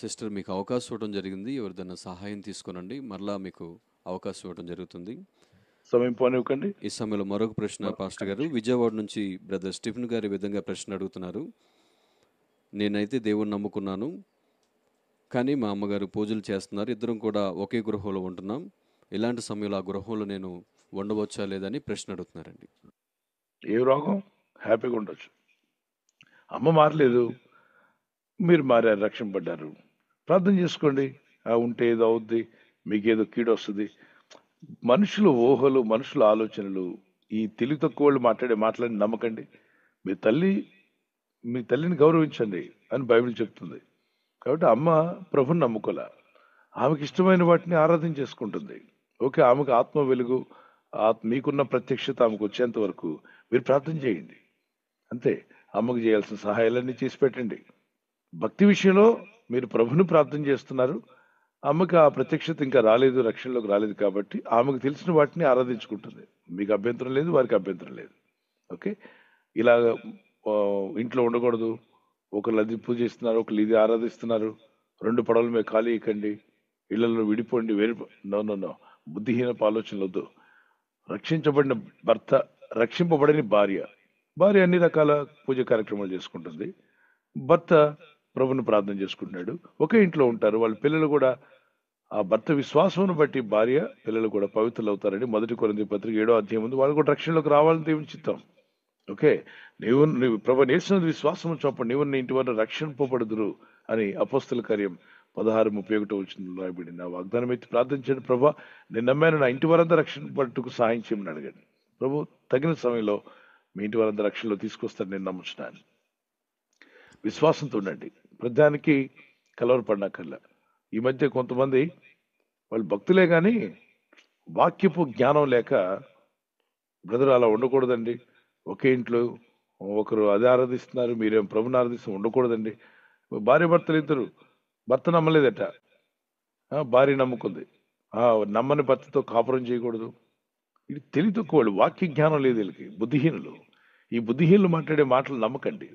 సిస్టర్ మీకు అవకాశం ఇవ్వడం జరిగింది, ఎవరిదైనా సహాయం తీసుకోనండి, మరలా మీకు అవకాశం ఇవ్వడం జరుగుతుంది. సమయం పోనివ్వకండి. ఈ సమయంలో మరొక ప్రశ్న పాస్టర్ గారు. విజయవాడ నుంచి బ్రదర్ స్టీఫెన్ గారు ఈ విధంగా ప్రశ్న అడుగుతున్నారు. నేనైతే దేవుణ్ణి నమ్ముకున్నాను, కానీ మా అమ్మగారు పూజలు చేస్తున్నారు, ఇద్దరం కూడా ఒకే గృహంలో ఉంటున్నాం. ఇలాంటి సమయంలో ఆ గృహంలో నేను ఉండవచ్చా లేదని ప్రశ్న అడుగుతున్నారండి. ఏ రోగం? హ్యాపీగా ఉండొచ్చు. అమ్మ మారలేదు, మీరు మారారు, రక్షింపడ్డారు. ప్రార్థన చేసుకోండి. ఉంటే ఏదో అవుద్ది, మీకేదో కీడు వస్తుంది. మనుషుల ఊహలు, మనుషుల ఆలోచనలు, ఈ తెలివి తక్కువ వాళ్ళు మాట్లాడి నమ్మకండి. మీ తల్లిని గౌరవించండి అని బైబిల్ చెప్తుంది. కాబట్టి అమ్మ ప్రభుని నమ్ముకోలే, ఆమెకి ఇష్టమైన వాటిని ఆరాధన చేసుకుంటుంది. ఓకే, ఆమెకు ఆత్మ వెలుగు, మీకున్న ప్రత్యక్షత ఆమెకు వచ్చేంత వరకు మీరు ప్రార్థన చేయండి. అంతే. అమ్మకు చేయాల్సిన సహాయాలన్నీ చేసి పెట్టండి. భక్తి విషయంలో మీరు ప్రభుని ప్రార్థన చేస్తున్నారు, అమ్మకి ఆ ప్రత్యక్షత ఇంకా రాలేదు, రక్షణలోకి రాలేదు, కాబట్టి ఆమెకు తెలిసిన వాటిని ఆరాధించుకుంటుంది. మీకు అభ్యంతరం లేదు, వారికి అభ్యంతరం లేదు. ఓకే, ఇలా ఇంట్లో ఉండకూడదు, ఒకరు అది పూజ చేస్తున్నారు, ఒకరు ఇది ఆరాధిస్తున్నారు, 2 పడవల మీద ఖాళీ ఇవ్వకండి, ఇళ్లలో విడిపోండి, నో. బుద్ధిహీన ఆలోచనలు వద్దు. రక్షించబడిన భర్త, రక్షింపబడని భార్య అన్ని రకాల పూజ కార్యక్రమాలు చేసుకుంటుంది, భర్త ప్రభుని ప్రార్థన చేసుకుంటున్నాడు, ఒకే ఇంట్లో ఉంటారు. వాళ్ళ పిల్లలు కూడా ఆ భర్త విశ్వాసమును బట్టి భార్య పిల్లలు కూడా పవిత్రులు అవుతారని 1 కొరింథీ పత్రిక 7వ అధ్యాయం ఉంది. వాళ్ళు కూడా రక్షణలోకి రావాలని దేవుని చిత్తం. ఓకే, నీవు ప్రభు యేసు విశ్వాసం చొప్ప నీవు నీ ఇంటి వారు రక్షింపబడుదురు అని అపోస్తల కార్యం 16:31 రాయబడింది. ఆ వాగ్దానం ఎత్తి ప్రార్థించండి. ప్రభా, నేను నమ్మాను, నా ఇంటి వారంతా రక్షణ పట్టుకు సహాయం చేయమని అడగండి. ప్రభు తగిన సమయంలో మీ ఇంటి వారంతా రక్షణలో తీసుకొస్తారని నేను నమ్ముచున్నాను. విశ్వాసంతో ఉండండి, ప్రతిదానికి కలవరపడినక్కర్లా. ఈ మధ్య కొంతమంది వాళ్ళు భక్తులే కానీ వాక్యపు జ్ఞానం లేక, బ్రదర్ అలా ఉండకూడదండి, ఒకే ఇంట్లో ఒకరు అది ఆరాధిస్తున్నారు, మీరేం ప్రభుని ఆరాధిస్తూ ఉండకూడదండి. భార్య భర్తలు ఇద్దరు, భర్త నమ్మలేదట, భార్య నమ్ముకుంది, నమ్మని భర్తతో కాపురం చేయకూడదు. ఇది తెలివి తక్కువ వాళ్ళు, వాక్య జ్ఞానం లేదు వీళ్ళకి, బుద్ధిహీనులు. ఈ బుద్ధిహీనులు మాట్లాడే మాటలు నమ్మకండి.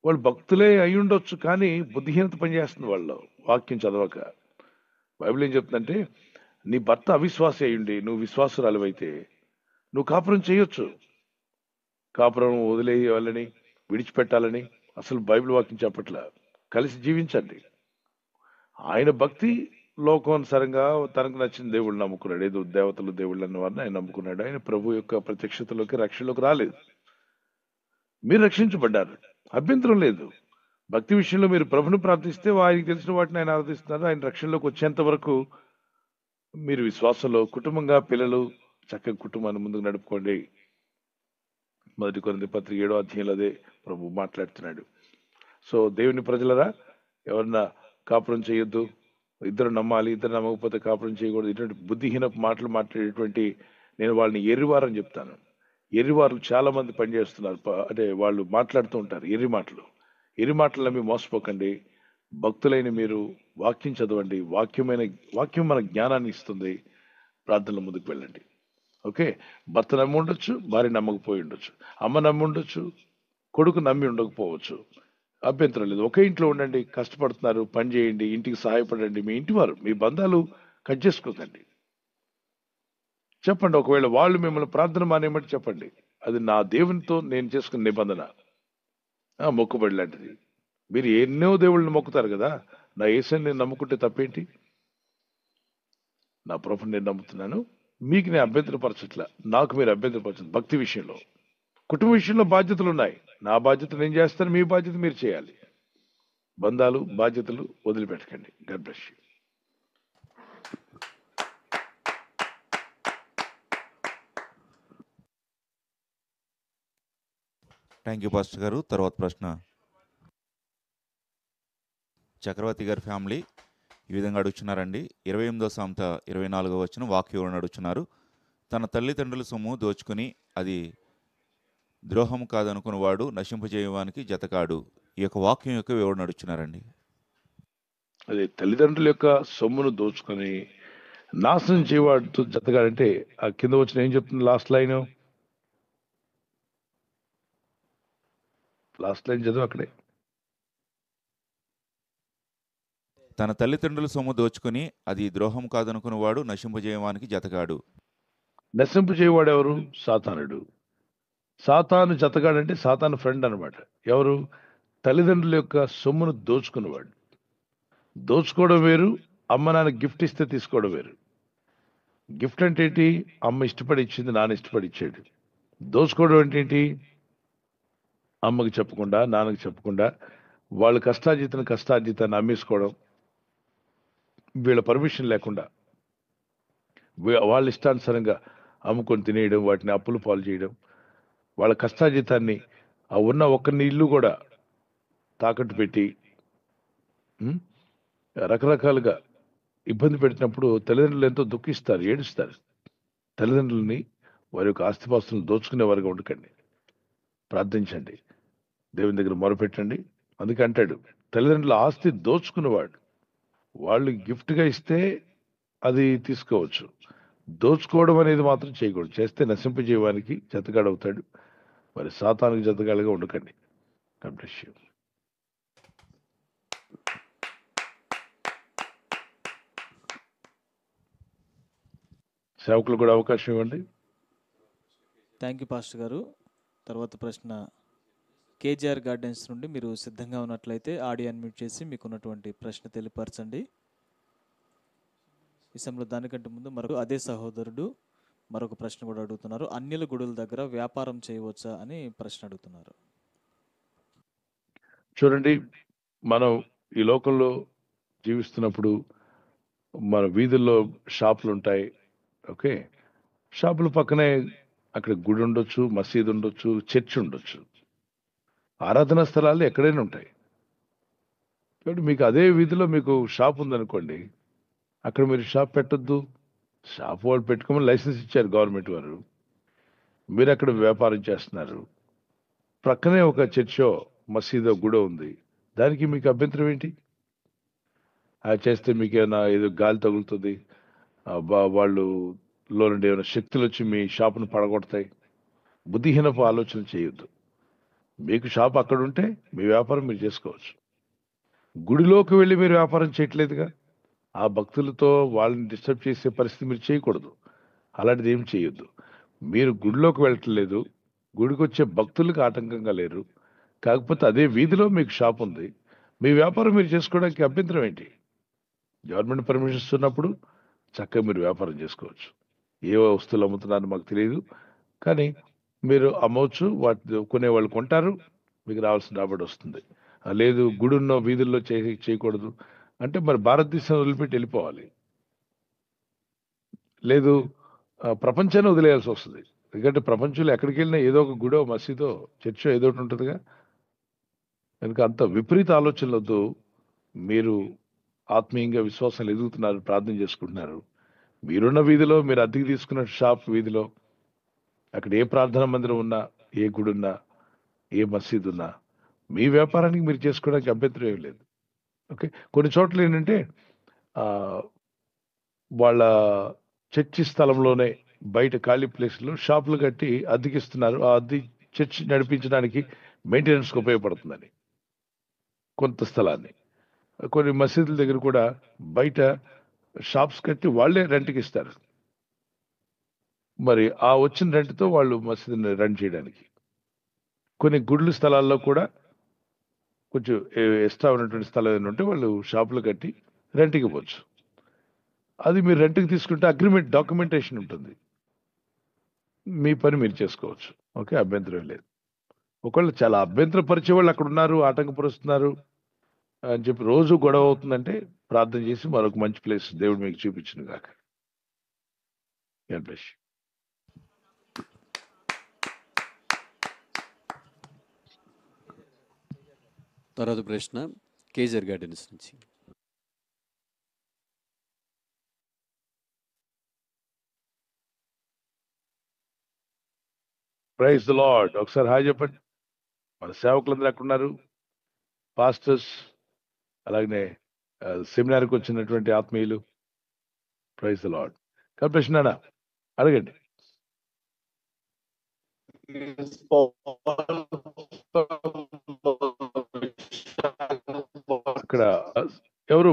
వాళ్ళు భక్తులే అయి ఉండొచ్చు, కానీ బుద్ధిహీనత పనిచేస్తుంది వాళ్ళు, వాక్యం చదవక. బైబిల్ ఏం చెప్తుందంటే, నీ భర్త అవిశ్వాసి అయ్యుండి నువ్వు విశ్వాసురాలివైతే నువ్వు కాపురం చేయొచ్చు. కాపురం వదిలేయాలని, విడిచిపెట్టాలని అసలు బైబిల్ వాక్యం చెప్పట్లా. కలిసి జీవించండి. ఆయన భక్తి లోకానుసారంగా తనకు నచ్చిన దేవుళ్ళు నమ్ముకున్నాడు, ఏదో దేవతలు దేవుళ్ళు అన్న వారిని ఆయన నమ్ముకున్నాడు. ఆయన ప్రభు యొక్క ప్రత్యక్షతలోకి, రక్షణలోకి రాలేదు. మీరు రక్షించబడ్డారు, అభ్యంతరం లేదు. భక్తి విషయంలో మీరు ప్రభుని ప్రార్థిస్తే ఆయనకి తెలిసిన వాటిని ఆయన ఆరాధిస్తున్నారు. ఆయన రక్షణలోకి వచ్చేంత వరకు మీరు విశ్వాసంలో కుటుంబంగా, పిల్లలు చక్కగా కుటుంబాన్ని ముందుకు నడుపుకోండి. 1 కొరింథీ పత్రిక 7వ అధ్యాయంలో అదే ప్రభు మాట్లాడుతున్నాడు. సో దేవుని ప్రజలరా, ఎవరన్నా కాపురం చేయొద్దు, ఇద్దరు నమ్మాలి, ఇద్దరు నమ్మకపోతే కాపురం చేయకూడదు, ఇటువంటి బుద్ధిహీన మాటలు మాట్లాడేటువంటి, నేను వాళ్ళని ఎర్రివారని చెప్తాను. ఎర్రివారులు చాలా మంది పనిచేస్తున్నారు, అంటే వాళ్ళు మాట్లాడుతూ ఉంటారు ఎర్రి మాటలు నమ్మి మోసపోకండి. భక్తులైన మీరు వాక్యం చదవండి, వాక్యం మన జ్ఞానాన్ని ఇస్తుంది. ప్రార్థనలో ముందుకు వెళ్ళండి. ఓకే, భర్త నమ్మి ఉండొచ్చు, భార్య నమ్మకపోయి ఉండొచ్చు, అమ్మ నమ్మి ఉండొచ్చు, కొడుకు నమ్మి ఉండకపోవచ్చు, అభ్యంతరం లేదు. ఒకే ఇంట్లో ఉండండి, కష్టపడుతున్నారు, పని చేయండి, ఇంటికి సహాయపడండి. మీ ఇంటి వారు, మీ బంధాలు కట్ చేసుకోకండి. చెప్పండి, ఒకవేళ వాళ్ళు మిమ్మల్ని ప్రార్థన మానేయమంటే చెప్పండి, అది నా దేవునితో నేను చేసుకున్న నిబంధన, మొక్కుబడి లాంటిది. మీరు ఎన్నో దేవుళ్ళని మొక్కుతారు కదా, నా యేసుని నేను నమ్ముకుంటే తప్పేంటి? నా ప్రభుని నేను నమ్ముతున్నాను, మీకు నేను అభ్యంతరపరచట్లా, నాకు మీరు అభ్యంతరపరచదు. భక్తి విషయంలో, కుటుంబ విషయంలో బాధ్యతలు ఉన్నాయి. నా బాధ్యత నేను చేస్తాను, మీ బాధ్యత మీరు చేయాలి. బంధాలు బాధ్యతలు వదిలిపెట్టకండి. God bless you. Thank you pastor గారు. తర్వాత ప్రశ్న చక్రవర్తి గారి ఫ్యామిలీ ఈ విధంగా అడుగుతున్నారండి. 28వ సామెత 24వ వచనం వాక్యం అడుగుతున్నారు. తన తల్లిదండ్రుల సొమ్ము దోచుకుని అది ద్రోహం కాదనుకున్నవాడు నశింపజేయవానికి జతకాడు. ఈ యొక్క వాక్యం యొక్క వివరణ అడుగుతున్నారండి. అదే తల్లిదండ్రుల యొక్క సొమ్మును దోచుకొని నాశనం చేయవాడితో జతగాడంటే ఆ కింద వచ్చిన ఏం చెప్తుంది లాస్ట్ లైన్ చదువు అక్కడే. తన తల్లిదండ్రుల సొమ్ము దోచుకుని అది ద్రోహం కాదనుకున్నవాడు నశింపజేయవానికి జతకాడు. నశింపు చేయవాడు ఎవరు? సాతానుడు. సాతాను జతగాడంటే సాతాను ఫ్రెండ్ అనమాట. ఎవరు? తల్లిదండ్రుల యొక్క సొమ్మును దోచుకున్నవాడు. దోచుకోవడం వేరు, అమ్మ నాన్న గిఫ్ట్ ఇస్తే తీసుకోవడం వేరు. గిఫ్ట్ అంటే ఏంటి? అమ్మ ఇష్టపడి ఇచ్చింది, నాన్న ఇష్టపడి ఇచ్చాడు. దోచుకోవడం అంటే ఏంటి? అమ్మకి చెప్పకుండా, నాన్నకి చెప్పకుండా వాళ్ళ కష్టార్జితాన్ని అమ్మేసుకోవడం, వీళ్ళ పర్మిషన్ లేకుండా వాళ్ళ ఇష్టానుసారంగా అమ్ముకొని తినేయడం, వాటిని అప్పులు పాలు చేయడం, వాళ్ళ కష్టార్జితాన్ని ఆ ఉన్న ఒక్కరిని ఇల్లు కూడా తాకట్టు పెట్టి రకరకాలుగా ఇబ్బంది పెట్టినప్పుడు తల్లిదండ్రులు ఎంతో దుఃఖిస్తారు, ఏడుస్తారు. తల్లిదండ్రులని వారి యొక్క ఆస్తిపాస్తులను దోచుకునేవారుగా ఉండకండి. ప్రార్థించండి, దేవుని దగ్గర మొరపెట్టండి. అందుకే అంటాడు, తల్లిదండ్రుల ఆస్తి దోచుకునేవాడు. వాళ్ళు గిఫ్ట్గా ఇస్తే అది తీసుకోవచ్చు, దోచుకోవడం అనేది మాత్రం చేయకూడదు. చేస్తే నశింపజేయడానికి జతగాడవుతాడు. మరి సాతానికి జతగాడుగా ఉండకండి. God bless you. సేవకులు కూడా అవకాశం ఇవ్వండి. థ్యాంక్ యూ పాస్టర్ గారు. తర్వాత ప్రశ్న కేజీఆర్ గార్డెన్స్ నుండి మీరు సిద్ధంగా ఉన్నట్లయితే ఆడియో అన్మ్యూట్ చేసి మీకు ఉన్నటువంటి ప్రశ్న తెలియపరచండి. ఈ సమయంలో దానికంటే ముందు అదే సహోదరుడు మరొక ప్రశ్న కూడా అడుగుతున్నారు. అన్యుల గుడుల దగ్గర వ్యాపారం చేయవచ్చా అని ప్రశ్న అడుగుతున్నారు. చూడండి, మనం ఈ లోకంలో జీవిస్తున్నప్పుడు మన వీధుల్లో షాపులు ఉంటాయి. ఓకే, షాపుల పక్కనే అక్కడ గుడి ఉండొచ్చు, మసీదు ఉండొచ్చు, చర్చ్ ఉండొచ్చు, ఆరాధనా స్థలాలు ఎక్కడైనా ఉంటాయి. కాబట్టి మీకు అదే వీధిలో మీకు షాప్ ఉందనుకోండి, అక్కడ మీరు షాప్ పెట్టొద్దు. షాప్ వాళ్ళు పెట్టుకోమని లైసెన్స్ ఇచ్చారు గవర్నమెంట్ వారు, మీరు అక్కడ వ్యాపారం చేస్తున్నారు. ప్రక్కనే ఒక చర్చో మసీదో గుడో ఉంది, దానికి మీకు అభ్యంతరం ఏంటి? అది చేస్తే మీకు ఏదో గాలి తగులుతుంది, వాళ్ళు లో నుండి ఏమైనా శక్తులు వచ్చి మీ షాపును పడగొడతాయి. బుద్ధిహీనపు ఆలోచన చేయొద్దు. మీకు షాప్ అక్కడ ఉంటే మీ వ్యాపారం మీరు చేసుకోవచ్చు. గుడిలోకి వెళ్ళి మీరు వ్యాపారం చేయట్లేదుగా, ఆ భక్తులతో వాళ్ళని డిస్టర్బ్ చేసే పరిస్థితి మీరు చేయకూడదు. అలాంటిది ఏం చేయొద్దు. మీరు గుడిలోకి వెళ్ళట్లేదు, గుడికి వచ్చే భక్తులకు ఆటంకంగా లేరు. కాకపోతే అదే వీధిలో మీకు షాప్ ఉంది, మీ వ్యాపారం మీరు చేసుకోవడానికి అభ్యంతరం ఏంటి? గవర్నమెంట్ పర్మిషన్స్ ఉన్నప్పుడు చక్కగా మీరు వ్యాపారం చేసుకోవచ్చు. ఏ వస్తువులు అమ్ముతున్నారని మాకు తెలియదు, కానీ మీరు అమ్మవచ్చు. వాటి కొనేవాళ్ళు కొంటారు, మీకు రావాల్సిన రాబడి వస్తుంది. లేదు గుడి ఉన్న వీధుల్లో చేయకూడదు అంటే మరి భారతదేశం వదిలిపెట్టి వెళ్ళిపోవాలి. లేదు ప్రపంచాన్ని వదిలేయాల్సి వస్తుంది. ఎందుకంటే ప్రపంచంలో ఎక్కడికి వెళ్ళినా ఏదో ఒక గుడో మసీదో చర్చో ఏదో ఒకటి ఉంటుందిగా. కనుక అంత విపరీత ఆలోచనలు వద్దు. మీరు ఆత్మీయంగా విశ్వాసాలు ఎదుగుతున్నారు, ప్రార్థన చేసుకుంటున్నారు. మీరున్న వీధిలో, మీరు అద్దెకి తీసుకున్న షాప్ వీధిలో, అక్కడ ఏ ప్రార్థనా మందిరం ఉన్నా, ఏ గుడి ఉన్నా, ఏ మసీదు ఉన్నా, మీ వ్యాపారానికి మీరు చేసుకోవడానికి అభ్యంతరం ఏం లేదు. ఓకే, కొన్ని చోట్ల ఏంటంటే వాళ్ళ చర్చి స్థలంలోనే బయట ఖాళీ ప్లేస్లో షాపులు కట్టి అద్దెకిస్తున్నారు. ఆ అద్దె చర్చి నడిపించడానికి మెయింటెనెన్స్కి ఉపయోగపడుతుందని కొంత స్థలాన్ని. కొన్ని మసీదుల దగ్గర కూడా బయట షాప్స్ కట్టి వాళ్ళే రెంట్కి ఇస్తారు. మరి ఆ వచ్చిన రెంట్తో వాళ్ళు మసీదుని రన్ చేయడానికి. కొన్ని గుడ్ల స్థలాల్లో కూడా కొంచెం ఎక్స్ట్రా ఉన్నటువంటి స్థలం ఏమైనా ఉంటే వాళ్ళు షాపులు కట్టి రెంట్కి ఇవ్వచ్చు. అది మీరు రెంట్కి తీసుకుంటే అగ్రిమెంట్ డాక్యుమెంటేషన్ ఉంటుంది, మీ పని మీరు చేసుకోవచ్చు. ఓకే, అభ్యంతరం లేదు. ఒకవేళ చాలా అభ్యంతరపరిచే వాళ్ళు అక్కడ ఉన్నారు, ఆటంకపరుస్తున్నారు, అని చెప్పి రోజు గొడవ అవుతుందంటే ప్రార్థన చేసి మరొక మంచి ప్లేస్ దేవుడు మీకు చూపించిన కాక. God bless you. తర్వాత ప్రశ్న కేజర్ గార్డెన్స్ నుంచి. Praise the lord. ఒకసారి హాయ్ చెప్పండి. మన సేవకులందరూ ఎక్కడున్నారు? పాస్టర్స్, అలాగనే సెమినార్కి వచ్చినటువంటి ఆత్మీయులు. Praise the lord. ప్రశ్న అడగండి. అక్కడ ఎవరు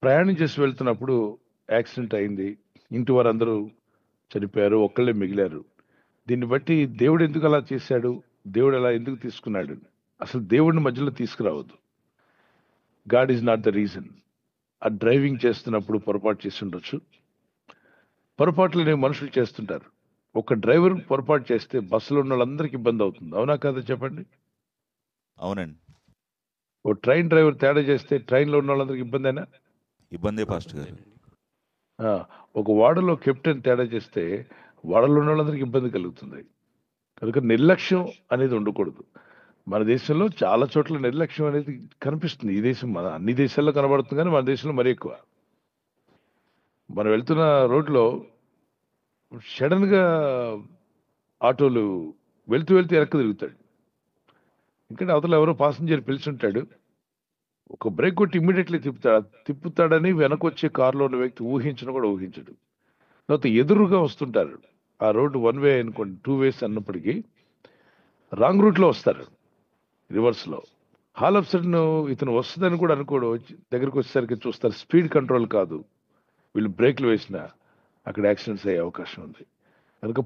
ప్రయాణం చేసి వెళ్తున్నప్పుడు యాక్సిడెంట్ అయింది, ఇంటి వారందరూ చనిపోయారు, ఒక్కళ్ళే మిగిలారు. దీన్ని బట్టి దేవుడు ఎందుకు అలా చేశాడు, దేవుడు అలా ఎందుకు తీసుకున్నాడు? అసలు దేవుడిని మధ్యలో తీసుకురావద్దు. God is not the reason. ఆ డ్రైవింగ్ చేస్తున్నప్పుడు పొరపాటు చేసి ఉండొచ్చు. పొరపాట్లనే మనుషులు చేస్తుంటారు. ఒక డ్రైవర్ పొరపాటు చేస్తే బస్సులో ఉన్న వాళ్ళందరికీ ఇబ్బంది అవుతుంది. అవునా కాదా చెప్పండి? అవునండి, ఓ ట్రైన్ డ్రైవర్ తేడా చేస్తే ట్రైన్లో ఉన్న వాళ్ళందరికీ ఇబ్బంది అయినా ఇబ్బందే పాస్టర్ గారు. ఒక వాడలో కెప్టెన్ తేడా చేస్తే వాడలో ఉన్న వాళ్ళందరికీ ఇబ్బంది కలుగుతుంది. కనుక నిర్లక్ష్యం అనేది ఉండకూడదు. మన దేశంలో చాలా చోట్ల నిర్లక్ష్యం అనేది కనిపిస్తుంది. ఈ దేశం మన అన్ని దేశాల్లో కనబడుతుంది, కానీ మన దేశంలో మరీ ఎక్కువ. మనం వెళ్తున్న రోడ్లో సడన్ గా ఆటోలు వెళ్తూ వెనక్కి తిరుగుతాడు. ఎందుకంటే అవతల ఎవరో పాసింజర్ పిలిచుంటాడు, ఒక బ్రేక్ కొట్టి ఇమ్మీడియట్లీ తిప్పుతాడని వెనకొచ్చే కారులో ఉన్న వ్యక్తి ఊహించను కూడా ఊహించడు. తర్వాత ఎదురుగా వస్తుంటారు. ఆ రోడ్డు 1 వే అనుకోండి, 2 వేస్ అన్నప్పటికీ రాంగ్ రూట్లో వస్తారు, రివర్స్లో. హాల్ ఆఫ్ సడన్ ఇతను వస్తుందని కూడా అనుకోడు. దగ్గరికి వచ్చేసరికి చూస్తారు స్పీడ్ కంట్రోల్ కాదు, వీళ్ళు బ్రేక్లు వేసినా అక్కడ యాక్సిడెంట్స్ అయ్యే అవకాశం ఉంది. కనుక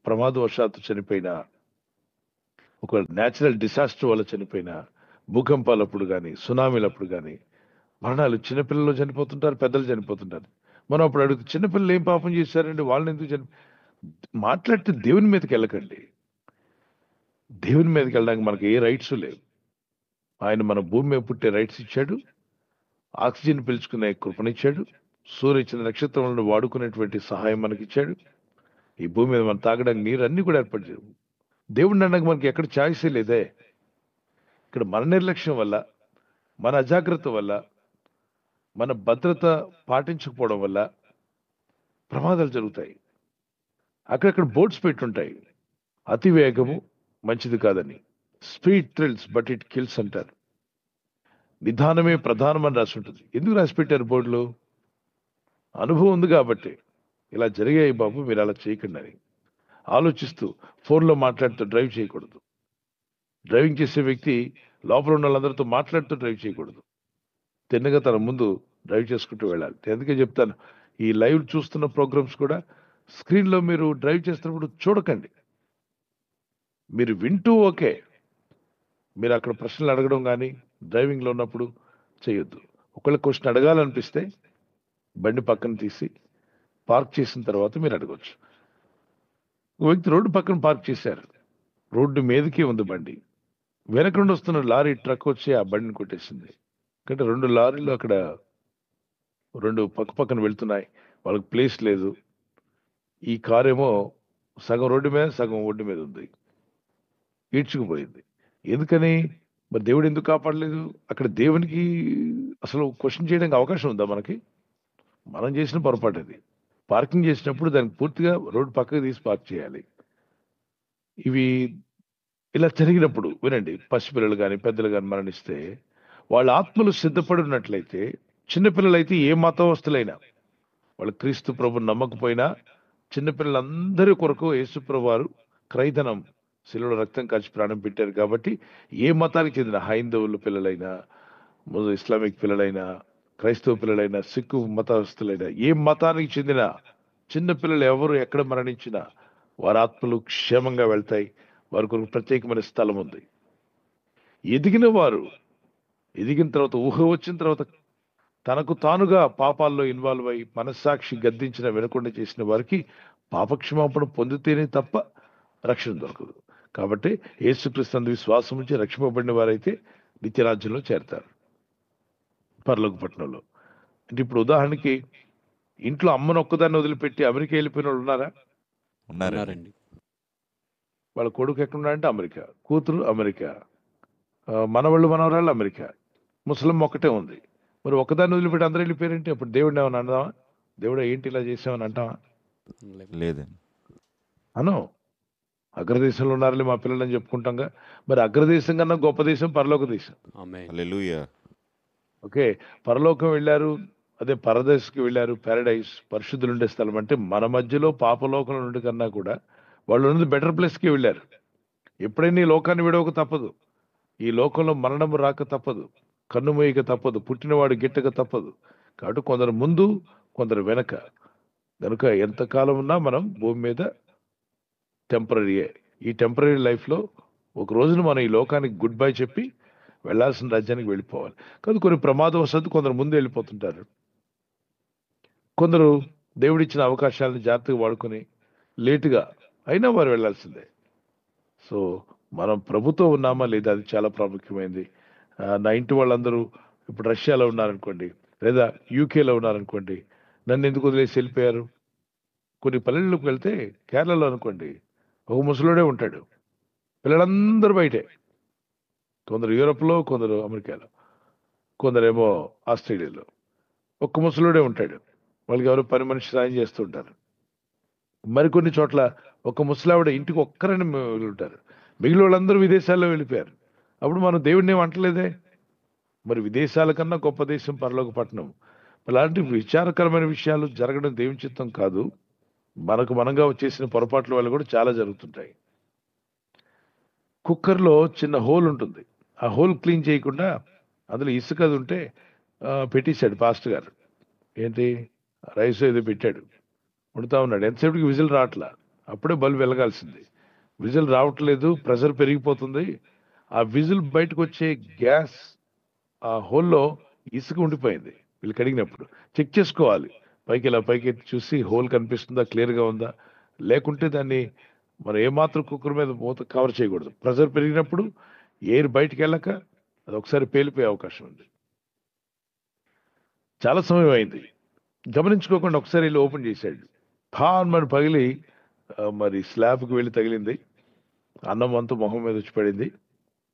ప్రమాదవశాత్తు చనిపోయినా, ఒక న్యాచురల్ డిసాస్టర్ వల్ల చనిపోయినా, భూకంపాలప్పుడు కానీ సునామీలప్పుడు కానీ మరణాలు చిన్నపిల్లలు చనిపోతుంటారు, పెద్దలు చనిపోతుంటారు. మనం అప్పుడు అడుగుతూ చిన్నపిల్లలు ఏం పాపం చేశారండి, వాళ్ళని ఎందుకు మాట్లాడితే దేవుని మీదకి వెళ్ళకండి. దేవుని మీదకి వెళ్ళడానికి మనకి ఏ రైట్స్ లేవు. ఆయన మన భూమి మీద పుట్టే రైట్స్ ఇచ్చాడు, ఆక్సిజన్ పీల్చుకునే కృపనిచ్చాడు, సూర్య ఇచ్చిన నక్షత్రాలను వాడుకునేటువంటి సహాయం మనకి ఇచ్చాడు, ఈ భూమి మీద మనం తాగడానికి నీరు అన్ని కూడా ఏర్పాటు చేయవు. దేవుడిని అనడానికి మనకి ఎక్కడ ఛాయిసే లేదే. ఇక్కడ మన నిర్లక్ష్యం వల్ల, మన అజాగ్రత్త వల్ల, మన భద్రత పాటించకపోవడం వల్ల ప్రమాదాలు జరుగుతాయి. అక్కడక్కడ బోర్డ్స్ పెట్టుంటాయి, అతి వేగము మంచిది కాదని. Speed thrills but it kills అంటారు. నిదానమే ప్రధానం అని రాసి ఉంటుంది. ఎందుకు రాసి పెట్టారు బోర్డులు? అనుభవం ఉంది కాబట్టి ఇలా జరిగాయి బాబు, మీరు అలా చేయకండి అని ఆలోచిస్తూ ఫోన్లో మాట్లాడుతూ డ్రైవ్ చేయకూడదు. డ్రైవింగ్ చేసే వ్యక్తి లోపల ఉన్న వాళ్ళందరితో మాట్లాడుతూ డ్రైవ్ చేయకూడదు. తిన్నగా తన ముందు డ్రైవ్ చేసుకుంటూ వెళ్ళాలి. అందుకే చెప్తాను, ఈ లైవ్ చూస్తున్న ప్రోగ్రామ్స్ కూడా స్క్రీన్లో మీరు డ్రైవ్ చేస్తున్నప్పుడు చూడకండి. మీరు వింటూ ఓకే, మీరు అక్కడ ప్రశ్నలు అడగడం కానీ డ్రైవింగ్లో ఉన్నప్పుడు చేయొద్దు. ఒకళ్ళ క్వశ్చన్ అడగాలనిపిస్తే బండి పక్కన తీసి పార్క్ చేసిన తర్వాత మీరు అడగవచ్చు. ఒక వ్యక్తి రోడ్డు పక్కన పార్క్ చేశారు, రోడ్డు మీదకే ఉంది బండి. వెనక నుండి వస్తున్న లారీ ట్రక్ వచ్చి ఆ బండిని కొట్టేసింది. ఎందుకంటే 2 లారీలు అక్కడ 2 పక్కన వెళ్తున్నాయి, వాళ్ళకి ప్లేస్ లేదు. ఈ కారు ఏమో సగం రోడ్డు మీద సగం ఒడ్డు మీద ఉంది, ఈడ్చుకుపోయింది. ఎందుకని? మరి దేవుడు ఎందుకు కాపాడలేదు? అక్కడ దేవునికి అసలు క్వశ్చన్ చేయడానికి అవకాశం ఉందా మనకి? మనం చేసిన పొరపాటు అది. పార్కింగ్ చేసినప్పుడు దానికి పూర్తిగా రోడ్డు పక్కకు తీసి పార్క్ చేయాలి. ఇవి ఇలా జరిగినప్పుడు వినండి, పసిపిల్లలు కానీ పెద్దలు కానీ మరణిస్తే వాళ్ళ ఆత్మలు సిద్ధపడి ఉన్నట్లయితే, చిన్నపిల్లలైతే ఏ మతవస్తులైనా, వాళ్ళు క్రీస్తు ప్రభు నమ్మకపోయినా, చిన్నపిల్లలందరి కొరకు యేసుప్రభు వారు క్రైదనం శిలువలో రక్తం కాచి ప్రాణం పెట్టారు. కాబట్టి ఏ మతానికి చెందిన హైందవుల పిల్లలైనా, ఇస్లామిక్ పిల్లలైనా, క్రైస్తవ పిల్లలైనా, సిక్కు మతస్థులైనా, ఏ మతానికి చెందిన చిన్న పిల్లలు ఎవరు ఎక్కడ మరణించినా వారి ఆత్మలు క్షేమంగా వెళ్తాయి. వారి కొరకు ప్రత్యేకమైన స్థలం ఉంది. ఎదిగిన తర్వాత ఊహ వచ్చిన తర్వాత తనకు తానుగా పాపాల్లో ఇన్వాల్వ్ అయి మనస్సాక్షి గద్దించిన వినకుండా చేసిన వారికి పాపక్షమాపణ పొందితేనే తప్ప రక్షణ దొరకదు. కాబట్టి యేసుక్రీస్తు విశ్వాసం నుంచి రక్షింపబడిన వారైతే నిత్యరాజ్యంలో చేరతారు పరలోక పట్టణంలో. అంటే ఇప్పుడు ఉదాహరణకి ఇంట్లో అమ్మను ఒక్కదాన్ని వదిలిపెట్టి అమెరికా వెళ్ళిపోయిన వాళ్ళు ఉన్నారా? ఉన్నారండి. ఉన్నారండి. వాళ్ళ కొడుకు ఎక్కడున్నాడంటే అమెరికా, కూతురు అమెరికా, మనవాళ్ళు మనవరాళ్ళు అమెరికా, ముసలమ్మ ఒక్కటే ఉంది. మరి ఒకదాన్ని వదిలిపెట్టి అందరూ వెళ్ళిపోయారంటే అప్పుడు దేవుడిని ఏమన్నా అందామా? దేవుడు ఏంటి ఇలా చేసామని అంటావా? లేదండి. అను అగ్రదేశంలో ఉన్నారులే మా పిల్లలని చెప్పుకుంటాంగా. మరి అగ్రదేశం కన్నా గొప్ప దేశం పరలోక దేశం. ఆమేన్. హల్లెలూయా. ఓకే, పరలోకం వెళ్ళారు, అదే పరదేశకి వెళ్ళారు, పారడైస్ పరిశుద్ధులు ఉండే స్థలం. అంటే మన మధ్యలో పాపలోకం నుండి కన్నా కూడా వాళ్ళు ఉన్నది బెటర్ ప్లేస్కి వెళ్ళారు. ఎప్పుడైనా ఈ లోకాన్ని విడవక తప్పదు, ఈ లోకంలో మరణము రాక తప్పదు, కన్ను మూయక తప్పదు, పుట్టినవాడు గిట్టక తప్పదు. కాబట్టి కొందరు ముందు కొందరు వెనక. కనుక ఎంతకాలం ఉన్నా మనం భూమి మీద టెంపరీయే. ఈ టెంపరీ లైఫ్లో ఒక రోజున మనం ఈ లోకానికి గుడ్ బై చెప్పి వెళ్ళాల్సిన రాజ్యానికి వెళ్ళిపోవాలి. కానీ కొన్ని ప్రమాదవశాత్తు కొందరు ముందు వెళ్ళిపోతుంటారు, కొందరు దేవుడిచ్చిన అవకాశాలను జాగ్రత్తగా వాడుకొని లేటుగా అయినా వారు వెళ్ళాల్సిందే. సో మనం ప్రభుతో ఉన్నామా లేదా అది చాలా ప్రాముఖ్యమైనది. నా ఇంటి వాళ్ళందరూ ఇప్పుడు రష్యాలో ఉన్నారనుకోండి, లేదా యూకేలో ఉన్నారనుకోండి, నన్ను ఎందుకు వదిలేసి వెళ్ళిపోయారు? కొన్ని పల్లెల్లోకి వెళ్తే కేరళలో అనుకోండి, ఒక ముసలోడే ఉంటాడు, పిల్లలందరూ బయటే. కొందరు యూరోప్లో, కొందరు అమెరికాలో, కొందరేమో ఆస్ట్రేలియాలో. ఒక్క ముసలోడే ఉంటాడు, వాళ్ళకి ఎవరో పని మనిషి సాయం చేస్తూ ఉంటారు. మరికొన్ని చోట్ల ఒక ముసలావిడ ఇంటికి ఒక్కరని ఉంటారు, మిగిలిన వాళ్ళందరూ విదేశాల్లో వెళ్ళిపోయారు. అప్పుడు మనం దేవుడిని ఏం అంటలేదే. మరి విదేశాల కన్నా గొప్ప దేశం పరలోక పట్టణం. అలాంటి విచారకరమైన విషయాలు జరగడం దేవుని చిత్తం కాదు. మనకు మనంగా చేసిన పొరపాట్ల వల్ల కూడా చాలా జరుగుతుంటాయి. కుక్కర్లో చిన్న హోల్ ఉంటుంది, ఆ హోల్ క్లీన్ చేయకుండా అందులో ఇసుక అది ఉంటే పెట్టేశాడు పాస్టర్ గారు. ఏంటి, రైస్ ఏదో పెట్టాడు, వండుతా ఉన్నాడు. ఎంతసేపటికి విజిల్ రావట్లా, అప్పుడే బల్బు వెలగాల్సింది. విజిల్ రావట్లేదు, ప్రెషర్ పెరిగిపోతుంది. ఆ విజిల్ బయటకు వచ్చే గ్యాస్ ఆ హోల్లో ఇసుక ఉండిపోయింది. వీళ్ళు కడిగినప్పుడు చెక్ చేసుకోవాలి, పైకి ఇలా పైకి ఎత్తి చూసి హోల్ కనిపిస్తుందా, క్లియర్గా ఉందా. లేకుంటే దాన్ని మనం ఏమాత్రం కుక్కర్ మీద మూత కవర్ చేయకూడదు. ప్రెషర్ పెరిగినప్పుడు ఎయిర్ బయటికి వెళ్ళక అది ఒకసారి పేలిపోయే అవకాశం ఉంది. చాలా సమయం అయింది, గమనించుకోకుండా ఒకసారి వెళ్ళి ఓపెన్ చేశాడు, పాన్ మరి పగిలి మరి స్లాబ్కి వెళ్ళి తగిలింది, అన్నం అంతా మొహం మీద వచ్చి పడింది.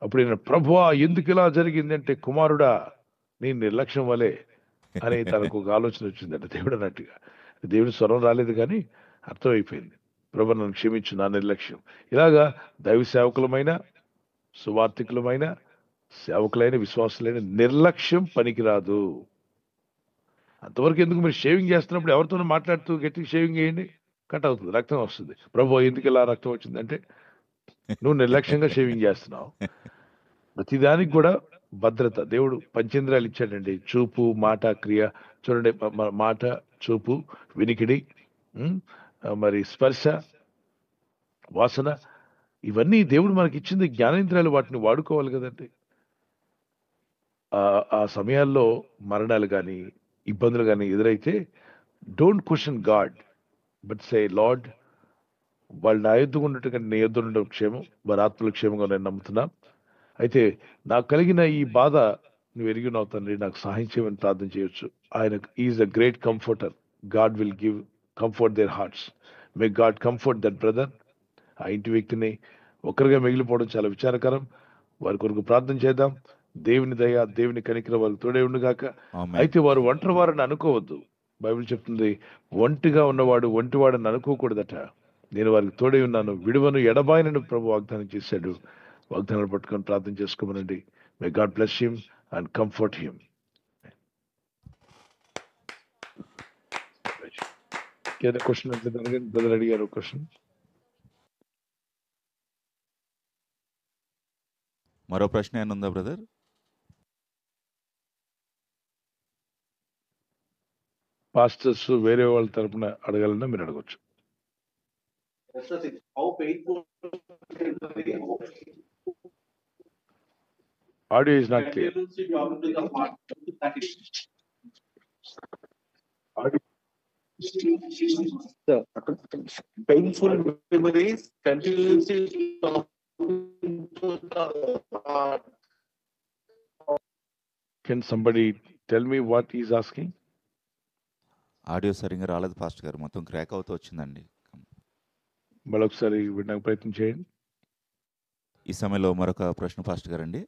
అప్పుడు ఈయన, ప్రభువా ఎందుకు ఇలా జరిగింది అంటే, కుమారుడా నీ నిర్లక్ష్యం వలే అని తనకు ఒక ఆలోచన వచ్చిందట. దేవుడు అన్నట్టుగా దేవుని స్వరం రాలేదు కానీ అర్థమైపోయింది, ప్రభు నన్ను క్షమించు నా నిర్లక్ష్యం. ఇలాగా దైవ సేవకులమైన, సువార్థికులమైన, సేవకులైన, విశ్వాసులైన నిర్లక్ష్యం పనికిరాదు. అంతవరకు ఎందుకు? మీరు షేవింగ్ చేస్తున్నప్పుడు ఎవరితోనూ మాట్లాడుతూ గట్టిగా షేవింగ్ చేయండి, కట్ అవుతుంది, రక్తం వస్తుంది. ప్రభు ఎందుకు ఇలా రక్తం వచ్చిందంటే నువ్వు నిర్లక్ష్యంగా షేవింగ్ చేస్తున్నావు. ప్రతిదానికి కూడా భద్రత దేవుడు పంచేంద్రియాలు ఇచ్చాడండి, చూపు, మాట, క్రియ. చూడండి, మాట, చూపు, వినికిడి, మరి స్పర్శ, వాసన, ఇవన్నీ దేవుడు మనకి ఇచ్చింది జ్ఞానేంద్రియాలు, వాటిని వాడుకోవాలి కదండి. ఆ సమయాల్లో మరణాలు కానీ ఇబ్బందులు కానీ ఎదురైతే don't question God, but say lord, వాళ్ళు నా యొద్ద ఉన్నట్టు కానీ నీ యొద్ద ఉండడం క్షేమం, వారి ఆత్మల క్షేమంగా నేను నమ్ముతున్నా. అయితే నాకు కలిగిన ఈ బాధ నువ్వు ఎరిగినావు తండ్రి, నాకు సహాయం చేయమని ప్రార్థన చేయొచ్చు. ఆయన is a great comforter. God will give comfort their hearts. May God comfort that brother. ఆ ఇంటి వ్యక్తిని ఒక్కరిగా మిగిలిపోవడం చాలా విచారకరం. వారి కొరకు ప్రార్థన చేద్దాం. దేవుని దయ, దేవుని కనికరం వారికి తోడే ఉండుగాక. అయితే వారు ఒంటరి వారిని అనుకోవద్దు. బైబిల్ చెప్తుంది, ఒంటిగా ఉన్నవాడు ఒంటివాడని అనుకోకూడదట. నేను వారికి తోడే ఉన్నాను, విడువను, ఎడబాయనని ప్రభు వాగ్దానం చేశాడు. వాగ్దానాలు పట్టుకొని ప్రార్థన చేసుకోమనండి. May God bless him and comfort him. ఏదో క్వశ్చన్ అంటే బ్రదర్ అడిగారు క్వశ్చన్. మరో ప్రశ్న ఏమైనా ఉందా బ్రదర్? పాస్టర్స్ వేరే వాళ్ళ తరపున అడగాలన్నా మీరు అడగచ్చు. Audio is not clear. Painful memories continuously talking to the heart. Can somebody tell me what he's asking? Audio సరిగ్గా రాలేదు పాస్టర్ గారు, మొత్తం క్రాక్ అవుతూ వచ్చిందండి. మరొకసారి వినడానికి ప్రయత్నం చేయండి. ఈ సమయంలో మరొక ప్రశ్న పాస్టర్ గారు అండి.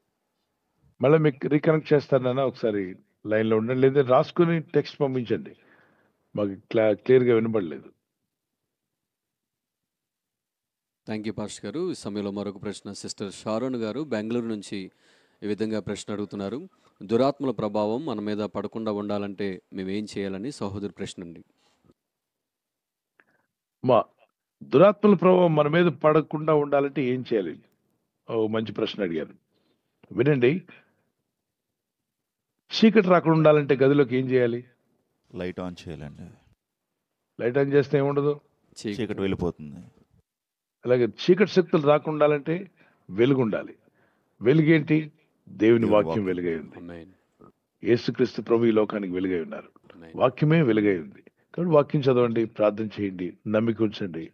మళ్ళీ మీకు రీకనెక్ట్ చేస్తానన్నా ఒకసారి లైన్లో ఉండండి, లేదా రాసుకుని టెక్స్ట్ పంపించండి, మాకు క్లియర్గా వినబడలేదు. థ్యాంక్ యూ పాస్టర్ గారు. ఈ సమయంలో మరొక ప్రశ్న సిస్టర్ షారోన్ గారు బెంగళూరు నుంచి ఈ విధంగా ప్రశ్న అడుగుతున్నారు. దురాత్మల ప్రభావం మన మీద పడకుండా ఉండాలంటే మేము ఏం చేయాలని సహోదరి ప్రశ్న అండి. మా దురాత్మల ప్రభావం మన మీద పడకుండా ఉండాలంటే ఏం చేయాలి? మంచి ప్రశ్న అడిగారు. వినండి, చీకటి రాకుండా ఉండాలంటే గదిలోకి ఏం చేయాలి? లైట్ ఆన్ చేయాలండి. లైట్ ఆన్ చేస్తే ఏముండదు, చీకటి వెళ్ళిపోతుంది. అలాగే చీకటి శక్తులు రాకుండా ఉండాలంటే వెలుగు ఉండాలి. వెలుగేంటి? దేవుని వాక్యం వెలుగై ఉంది. ఆమేన్. యేసుక్రీస్తు ప్రభు ఈ లోకానికి వెలుగై ఉన్నారు. ఆమేన్. వాక్యమే వెలుగై ఉంది. కాబట్టి వాక్యం చదవండి, ప్రార్థన చేయండి, నమ్మిక ఉంచండి.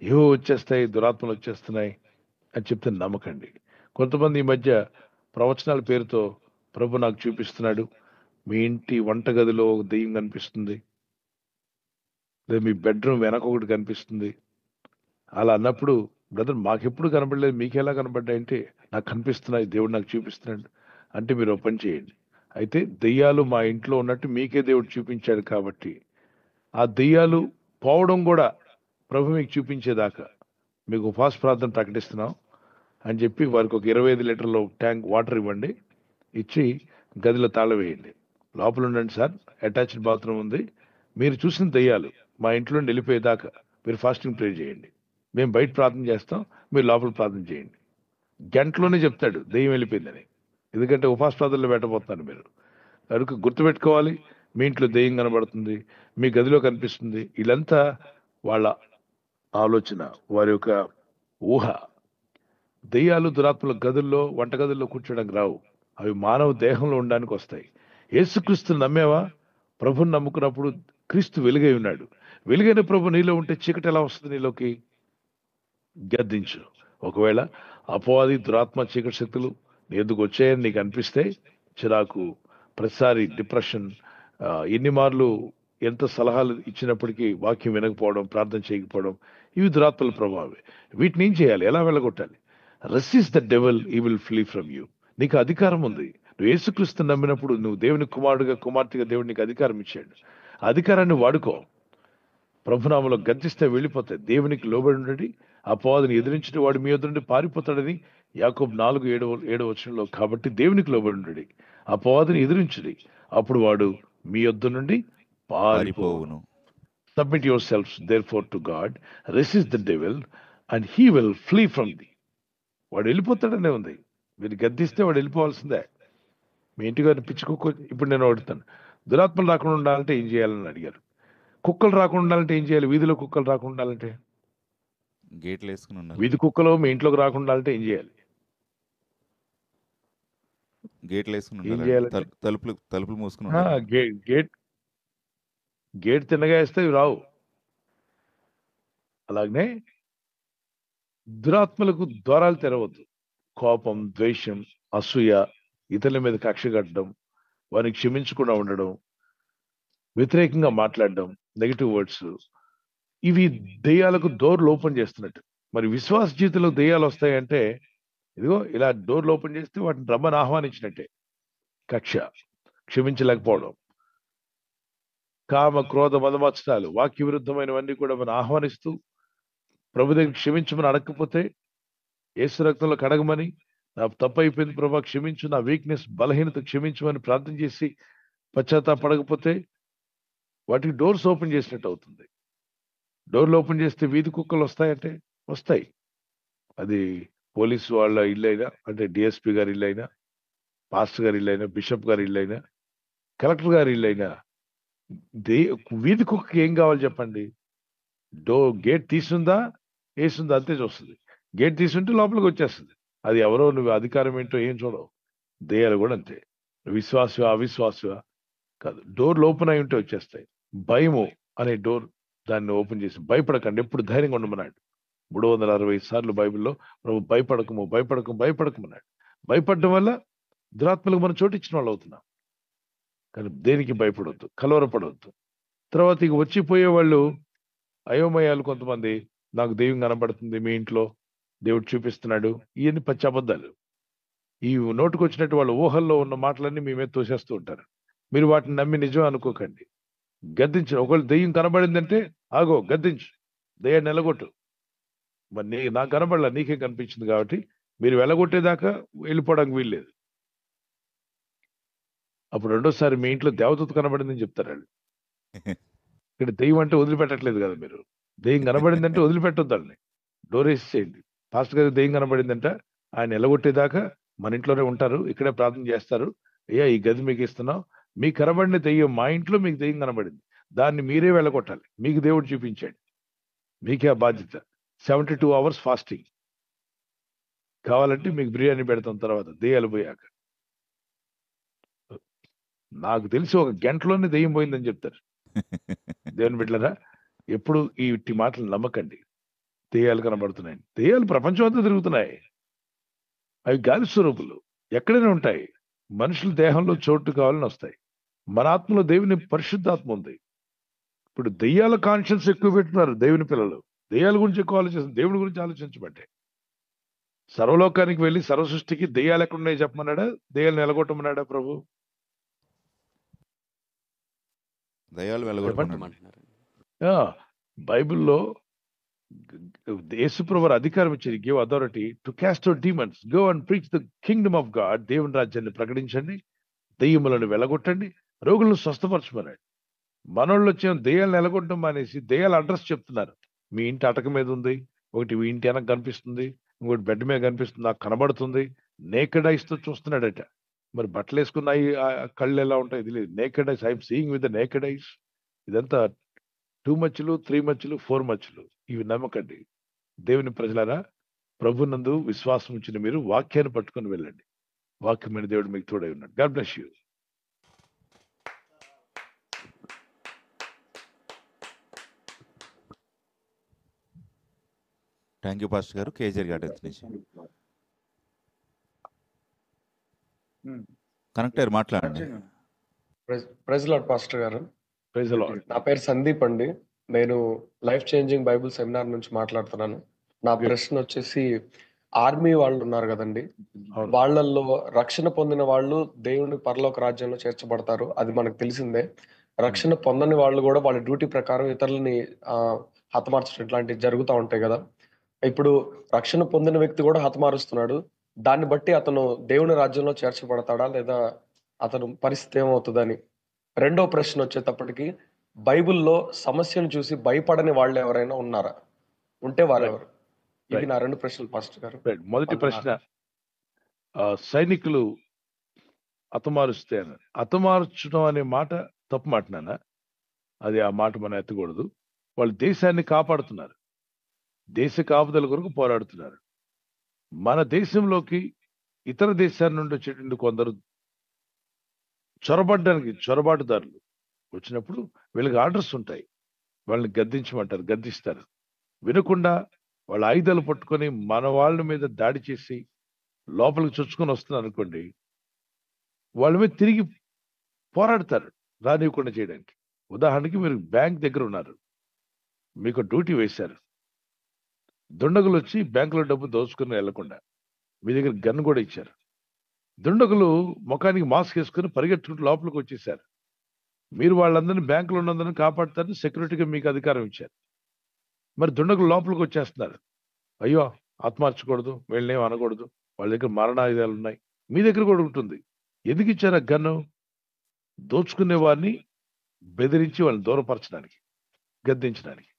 ఏవో వచ్చేస్తాయి, దురాత్మలు వచ్చేస్తున్నాయి అని చెప్తే నమ్మకండి. కొంతమంది ఈ మధ్య ప్రవచనాల పేరుతో ప్రభు నాకు చూపిస్తున్నాడు, మీ ఇంటి వంటగదిలో ఒక దెయ్యం కనిపిస్తుంది, లేదా మీ బెడ్రూమ్ వెనక ఒకటి కనిపిస్తుంది. అలా అన్నప్పుడు, బ్రదర్ మాకెప్పుడు కనబడలేదు, మీకు ఎలా కనబడ్డాయంటే, నాకు కనిపిస్తున్నాయి, దేవుడు నాకు చూపిస్తున్నాడు అంటే మీరు ఓ పని చేయండి. అయితే దెయ్యాలు మా ఇంట్లో ఉన్నట్టు మీకే దేవుడు చూపించాడు కాబట్టి ఆ దెయ్యాలు పోవడం కూడా ప్రభు మీకు చూపించేదాకా మీకు ఉపవాస ప్రార్థన ప్రకటిస్తున్నాం అని చెప్పి వారికి ఒక 25 లీటర్ల ట్యాంక్ వాటర్ ఇవ్వండి, ఇచ్చి గదిలో తాళం వేయండి. లోపల ఉండండి సార్, అటాచ్డ్ బాత్రూమ్ ఉంది, మీరు చూసిన దెయ్యాలు మా ఇంట్లో నుండి వెళ్ళిపోయేదాకా మీరు ఫాస్టింగ్ ప్రే చేయండి, మేము బయట ప్రార్థన చేస్తాం, మీరు లోపల ప్రార్థన చేయండి. గంటలోనే చెప్తాడు దెయ్యం వెళ్ళిపోయిందని, ఎందుకంటే ఉపవాస ప్రార్థనలో పెట్టబోతున్నారు మీరు. కనుక గుర్తుపెట్టుకోవాలి, మీ ఇంట్లో దెయ్యం కనబడుతుంది, మీ గదిలో కనిపిస్తుంది. వీళ్ళంతా వాళ్ళ ఆలోచన, వారి యొక్క ఊహ. దెయ్యాలు దురాత్మల గదుల్లో వంటగదుల్లో కూర్చోడానికి రావు, అవి మానవ దేహంలో ఉండడానికి వస్తాయి. యేసుక్రీస్తుని నమ్మేవా? ప్రభుని నమ్ముకున్నప్పుడు క్రీస్తు వెలుగై ఉన్నాడు. వెలుగైన ప్రభు నీలో ఉంటే చీకటి ఎలా వస్తుంది నీలోకి? గద్దించు. ఒకవేళ అపవాది దురాత్మ చీకటి శక్తులు నీ ఎందుకు వచ్చాయని నీకు అనిపిస్తే చిరాకు, ప్రతిసారి డిప్రెషన్, ఎన్ని మార్లు ఎంత సలహాలు ఇచ్చినప్పటికీ వాక్యం వినకపోవడం, ప్రార్థన చేయకపోవడం, ఇవి దురాత్మల ప్రభావే. వీటిని ఏం చేయాలి? ఎలా వెళ్ళగొట్టాలి? Resist the devil, he will flee from you. నీకు అధికారం ఉంది. నువ్వు యేసుక్రీస్తు నమ్మినప్పుడు నువ్వు దేవుని కుమారుడిగా, కుమార్తెగా దేవుడు నీకు అధికారం ఇచ్చాడు. ఆ అధికారాన్ని వాడుకో. ప్రభునామంలో గద్దిస్తే వెళ్ళిపోతాయి. దేవునికి లోబడి ఉండండి, అపవాదిని ఎదిరించిన వాడు మీ యొద్ద నుండి పారిపోతాడని యాకోబు 4:7 వచనంలో. కాబట్టి దేవునికి లోబడి ఉండండి, అపవాదిని ఎదిరించుడి, అప్పుడు వాడు మీ యొద్ద నుండి పారిపోవును. Submit your selves therefore to God, resist the devil and he will flee from thee. వాడు వెళ్ళిపోతాడనే ఉంది. మీరు గద్దిస్తే వాడు వెళ్ళిపోవాల్సిందే. మీ ఇంటికి వారిని పిచ్చి కుక్క, ఇప్పుడు నేను అడుగుతాను, దురాత్మలు రాకుండా ఉండాలంటే ఏం చేయాలని అడిగారు. కుక్కలు రాకుండా ఉండాలంటే ఏం చేయాలి? వీధిలో కుక్కలు రాకుండా ఉండాలంటే, గేట్లు వేసుకుని ఉండాలి. వీధి కుక్కలు మీ ఇంట్లోకి రాకుండా ఉండాలంటే ఏం చేయాలి? గేట్లు వేసుకుని ఏం ఉండాలి. చేయాలంటే తలుపులు మూసుకుని ఉండాలి. గేట్ తిన్నగా వేస్తే ఇవి రావు. అలాగనే దురాత్మలకు ద్వారాలు తెరవద్దు. కోపం, ద్వేషం, అసూయ, ఇతరుల మీద కక్ష కట్టడం, వారిని క్షమించకుండా ఉండడం, వ్యతిరేకంగా మాట్లాడడం, నెగిటివ్ వర్డ్స్, ఇవి దెయ్యాలకు డోర్లు ఓపెన్ చేస్తున్నట్టు. మరి విశ్వాస జీవితంలో దెయ్యాలు వస్తాయంటే ఇదిగో ఇలా డోర్లు ఓపెన్ చేస్తే వాటిని రమ్మని ఆహ్వానించినట్టే. కక్ష, క్షమించలేకపోవడం, కామ, క్రోధ, మదమత్సరాలు, వాక్య విరుద్ధమైనవన్నీ కూడా మనం ఆహ్వానిస్తూ ప్రభు దగ్గర క్షమించమని అడగకపోతే, యేసు రక్తంలో కడగమని, నా తప్పు అయిపోయింది ప్రభా క్షమించు, నా వీక్నెస్, బలహీనత క్షమించమని ప్రార్థన చేసి పశ్చాత్తాపడకపోతే వాటికి డోర్స్ ఓపెన్ చేసినట్టు అవుతుంది. డోర్లు ఓపెన్ చేస్తే వీధి కుక్కలు వస్తాయంటే వస్తాయి. అది పోలీసు వాళ్ళ ఇల్లు అయినా, అంటే డిఎస్పి గారి ఇల్లు అయినా, పాస్టర్ గారి ఇల్లు అయినా, బిషప్ గారి ఇల్లు అయినా, కలెక్టర్ గారి ఇల్లు అయినా, వీధి కుక్కకి ఏం కావాలి చెప్పండి? గేట్ తీసుందా వేసిందా అంతే చూస్తుంది. గేట్ తీసుంటే లోపలికి వచ్చేస్తుంది. అది ఎవరో, నువ్వు అధికారం ఏంటో ఏం చూడవు. దెయ్యాలు కూడా అంతే. విశ్వాసవా అవిశ్వాసవా కాదు, డోర్లు ఓపెన్ అయి ఉంటే వచ్చేస్తాయి. భయము అనే డోర్, దాన్ని ఓపెన్ చేసి భయపడకండి, ఎప్పుడు ధైర్యంగా ఉండమన్నాడు. 360 సార్లు బైబిల్లో ప్రభు భయపడకము భయపడకము భయపడకమన్నాడు. భయపడడం వల్ల దురాత్మలకు మనం చోటు ఇచ్చిన వాళ్ళు అవుతున్నాం. కానీ దేనికి భయపడవద్దు, కలవరపడవద్దు. తర్వాత ఇక వచ్చిపోయే వాళ్ళు అయోమయాలు కొంతమంది, నాకు దెయ్యం కనబడుతుంది మీ ఇంట్లో, దేవుడు చూపిస్తున్నాడు, ఇవన్నీ పచ్చి అబద్ధాలు. ఈ నోటుకు వచ్చినట్టు వాళ్ళ ఊహల్లో ఉన్న మాటలన్నీ మీ మీద తోసేస్తూ ఉంటారు. మీరు వాటిని నమ్మి నిజం అనుకోకండి. గద్దించు. ఒకవేళ దెయ్యం కనబడిందంటే ఆగో, గద్దించు, దెయ్యాన్ని ఎలగొట్టు. మరి నాకు కనబడలా, నీకేం కనిపించింది కాబట్టి మీరు వెళ్ళగొట్టేదాకా వెళ్ళిపోవడానికి వీల్లేదు. అప్పుడు రెండోసారి మీ ఇంట్లో దేవదూత కనబడిందని చెప్తారు వాళ్ళు. ఇక్కడ దెయ్యం అంటే వదిలిపెట్టట్లేదు కదా మీరు. దెయ్యం కనబడిందంటే వదిలిపెట్టొద్దు వాళ్ళని, డోర్ వేసి చేయండి. పాస్టర్ గారికి దెయ్యం కనబడిందంట, ఆయన ఎలగొట్టేదాకా మన ఇంట్లోనే ఉంటారు, ఇక్కడే ప్రార్థన చేస్తారు. అయ్యా ఈ గది మీకు ఇస్తున్నాం, మీకు కనబడిన దెయ్యం, మా ఇంట్లో మీకు దెయ్యం కనబడింది, దాన్ని మీరే వెళ్ళగొట్టాలి, మీకు దేవుడు చూపించాడు, మీకే ఆ బాధ్యత. 72 hours ఫాస్టింగ్. కావాలంటే మీకు బిర్యానీ పెడతాం తర్వాత దెయ్యాలు పోయాక. నాకు తెలిసి ఒక గంటలోనే దెయ్యం పోయిందని చెప్తారు. దేవుని బిడ్డలారా, ఎప్పుడు ఈ మాటలు నమ్మకండి. దెయ్యాలు కనబడుతున్నాయి. దెయ్యాలు ప్రపంచం అంతా తిరుగుతున్నాయి. అవి గాలి స్వరూపులు, ఎక్కడైనా ఉంటాయి. మనుషుల దేహంలో చోటు కావాలని వస్తాయి. మన ఆత్మలో దేవుని పరిశుద్ధాత్మ ఉంది. ఇప్పుడు దెయ్యాల కాన్షియన్స్ ఎక్కువ పెట్టున్నారు దేవుని పిల్లలు. దెయ్యాల గురించి ఎక్కువ ఆలోచిస్తారు, దేవుని గురించి ఆలోచించబట్టే. సర్వలోకానికి వెళ్ళి సర్వసృష్టికి దెయ్యాలు ఎక్కడున్నాయి చెప్పమన్నాడా, దెయ్యాలను ఎలగొట్టమన్నాడా ప్రభు? దయ్యాలు చెప్పమంటున్నారు. బైబిల్లో యేసుప్రభు అధికారం ఇచ్చింది, give authority to caste out demons, go and preach the Kingdom of God. దేవుని రాజ్యాన్ని ప్రకటించండి, దెయ్యములను వెలగొట్టండి, రోగులను స్వస్థపరచమన్నాడు. మనోళ్ళు వచ్చే దెయ్యాలను ఎలగొట్టడం మానేసి దెయ్యాల అడ్రస్ చెప్తున్నారు. మీ ఇంటి అటక మీద ఉంది, ఒకటి మీ ఇంటి వెనక కనిపిస్తుంది, ఇంకోటి బెడ్ మీద కనిపిస్తుంది, నాకు కనబడుతుంది. నేకెడ్ ఐస్ తో చూస్తున్నాడట. మరి బట్టలు వేసుకున్న కళ్ళు ఎలా ఉంటాయి ఇది లేదు. Naked ice, I'm seeing with the naked ice. ఇదంతా 2 మచ్చులు 3 మచ్చులు 4 మచ్చులు. ఇవి నమ్మకండి. దేవుని ప్రజలారా, ప్రభునందు విశ్వాసం ఉంచిన మీరు వాక్యాన్ని పట్టుకొని వెళ్ళండి. వాక్యమైన దేవుడు మీకు తోడై ఉన్నాడు. God bless you. Thank you pastor గారు. కేజీఆర్ గార్డెన్స్ నుంచి కనెక్ట్ అయ్యారు, మాట్లాడండి. ప్రైజ్ లార్డ్ పాస్టర్ గారు. Praise the lord. నా పేరు సందీప్ అండి. నేను లైఫ్ చేంజింగ్ బైబుల్ సెమినార్ నుంచి మాట్లాడుతున్నాను. నా ప్రశ్న వచ్చేసి, ఆర్మీ వాళ్ళు ఉన్నారు కదండి, అవును. వాళ్ళల్లో రక్షణ పొందిన వాళ్ళు దేవుని పరలోక రాజ్యంలో చేర్చబడతారు, అది మనకు తెలిసిందే. రక్షణ పొందని వాళ్ళు కూడా వాళ్ళ డ్యూటీ ప్రకారం ఇతరులని హతమార్చడం ఇట్లాంటివి జరుగుతూ ఉంటాయి కదా. ఇప్పుడు రక్షణ పొందిన వ్యక్తి కూడా హతమారుస్తున్నాడు. దాన్ని బట్టి అతను దేవుని రాజ్యంలో చేర్చబడతాడా, లేదా అతను పరిస్థితి ఏమవుతుందని. రెండో ప్రశ్న వచ్చేటప్పటికి, బైబిల్లో సమస్యను చూసి భయపడని వాళ్ళు ఎవరైనా ఉన్నారా? ఉంటే వారెవరు? ఇవి నా 2 ప్రశ్నలు పాస్టర్ గారు. మొదటి ప్రశ్న, సైనికులు హతమారుస్తే అన్నారు. హతమార్చడం అనే మాట తప్పు మాటనా? అది ఆ మాట మనం ఎత్తకూడదు. వాళ్ళు దేశాన్ని కాపాడుతున్నారు, దేశ కాపుదల కొరకు పోరాడుతున్నారు. మన దేశంలోకి ఇతర దేశాల నుండి వచ్చేటువంటి కొందరు చొరబాటుదారులు వచ్చినప్పుడు వీళ్ళకి ఆర్డర్స్ ఉంటాయి. వాళ్ళని గద్దించమంటారు, గద్దిస్తారు. వినకుండా వాళ్ళ ఆయుధాలు పట్టుకొని మన వాళ్ళ మీద దాడి చేసి లోపలికి చొచ్చుకొని వస్తున్నారు అనుకోండి, వాళ్ళ మీద తిరిగి పోరాడతారు రానివ్వకుండా చేయడానికి. ఉదాహరణకి మీరు బ్యాంక్ దగ్గర ఉన్నారు, మీకు డ్యూటీ వేశారు. దుండగులు వచ్చి బ్యాంకులో డబ్బు దోచుకుని వెళ్లకుండా మీ దగ్గర గన్ కూడా ఇచ్చారు. దుండగులు ముఖానికి మాస్క్ వేసుకుని పరిగెత్తుకుంటూ లోపలికి వచ్చేసారు. మీరు వాళ్ళందరినీ బ్యాంకులో ఉన్నందరినీ కాపాడుతారని సెక్యూరిటీగా మీకు అధికారం ఇచ్చారు. మరి దుండగులు లోపలికి వచ్చేస్తున్నారు. అయ్యో ఆత్మార్చకూడదు, వీళ్ళనేం అనకూడదు, వాళ్ళ దగ్గర మరణాయుధాలు ఉన్నాయి, మీ దగ్గర కూడా ఉంటుంది. ఎందుకు ఇచ్చారు ఆ గన్ను? దోచుకునే వారిని బెదిరించి వాళ్ళని దూరపరచడానికి, గద్దించడానికి.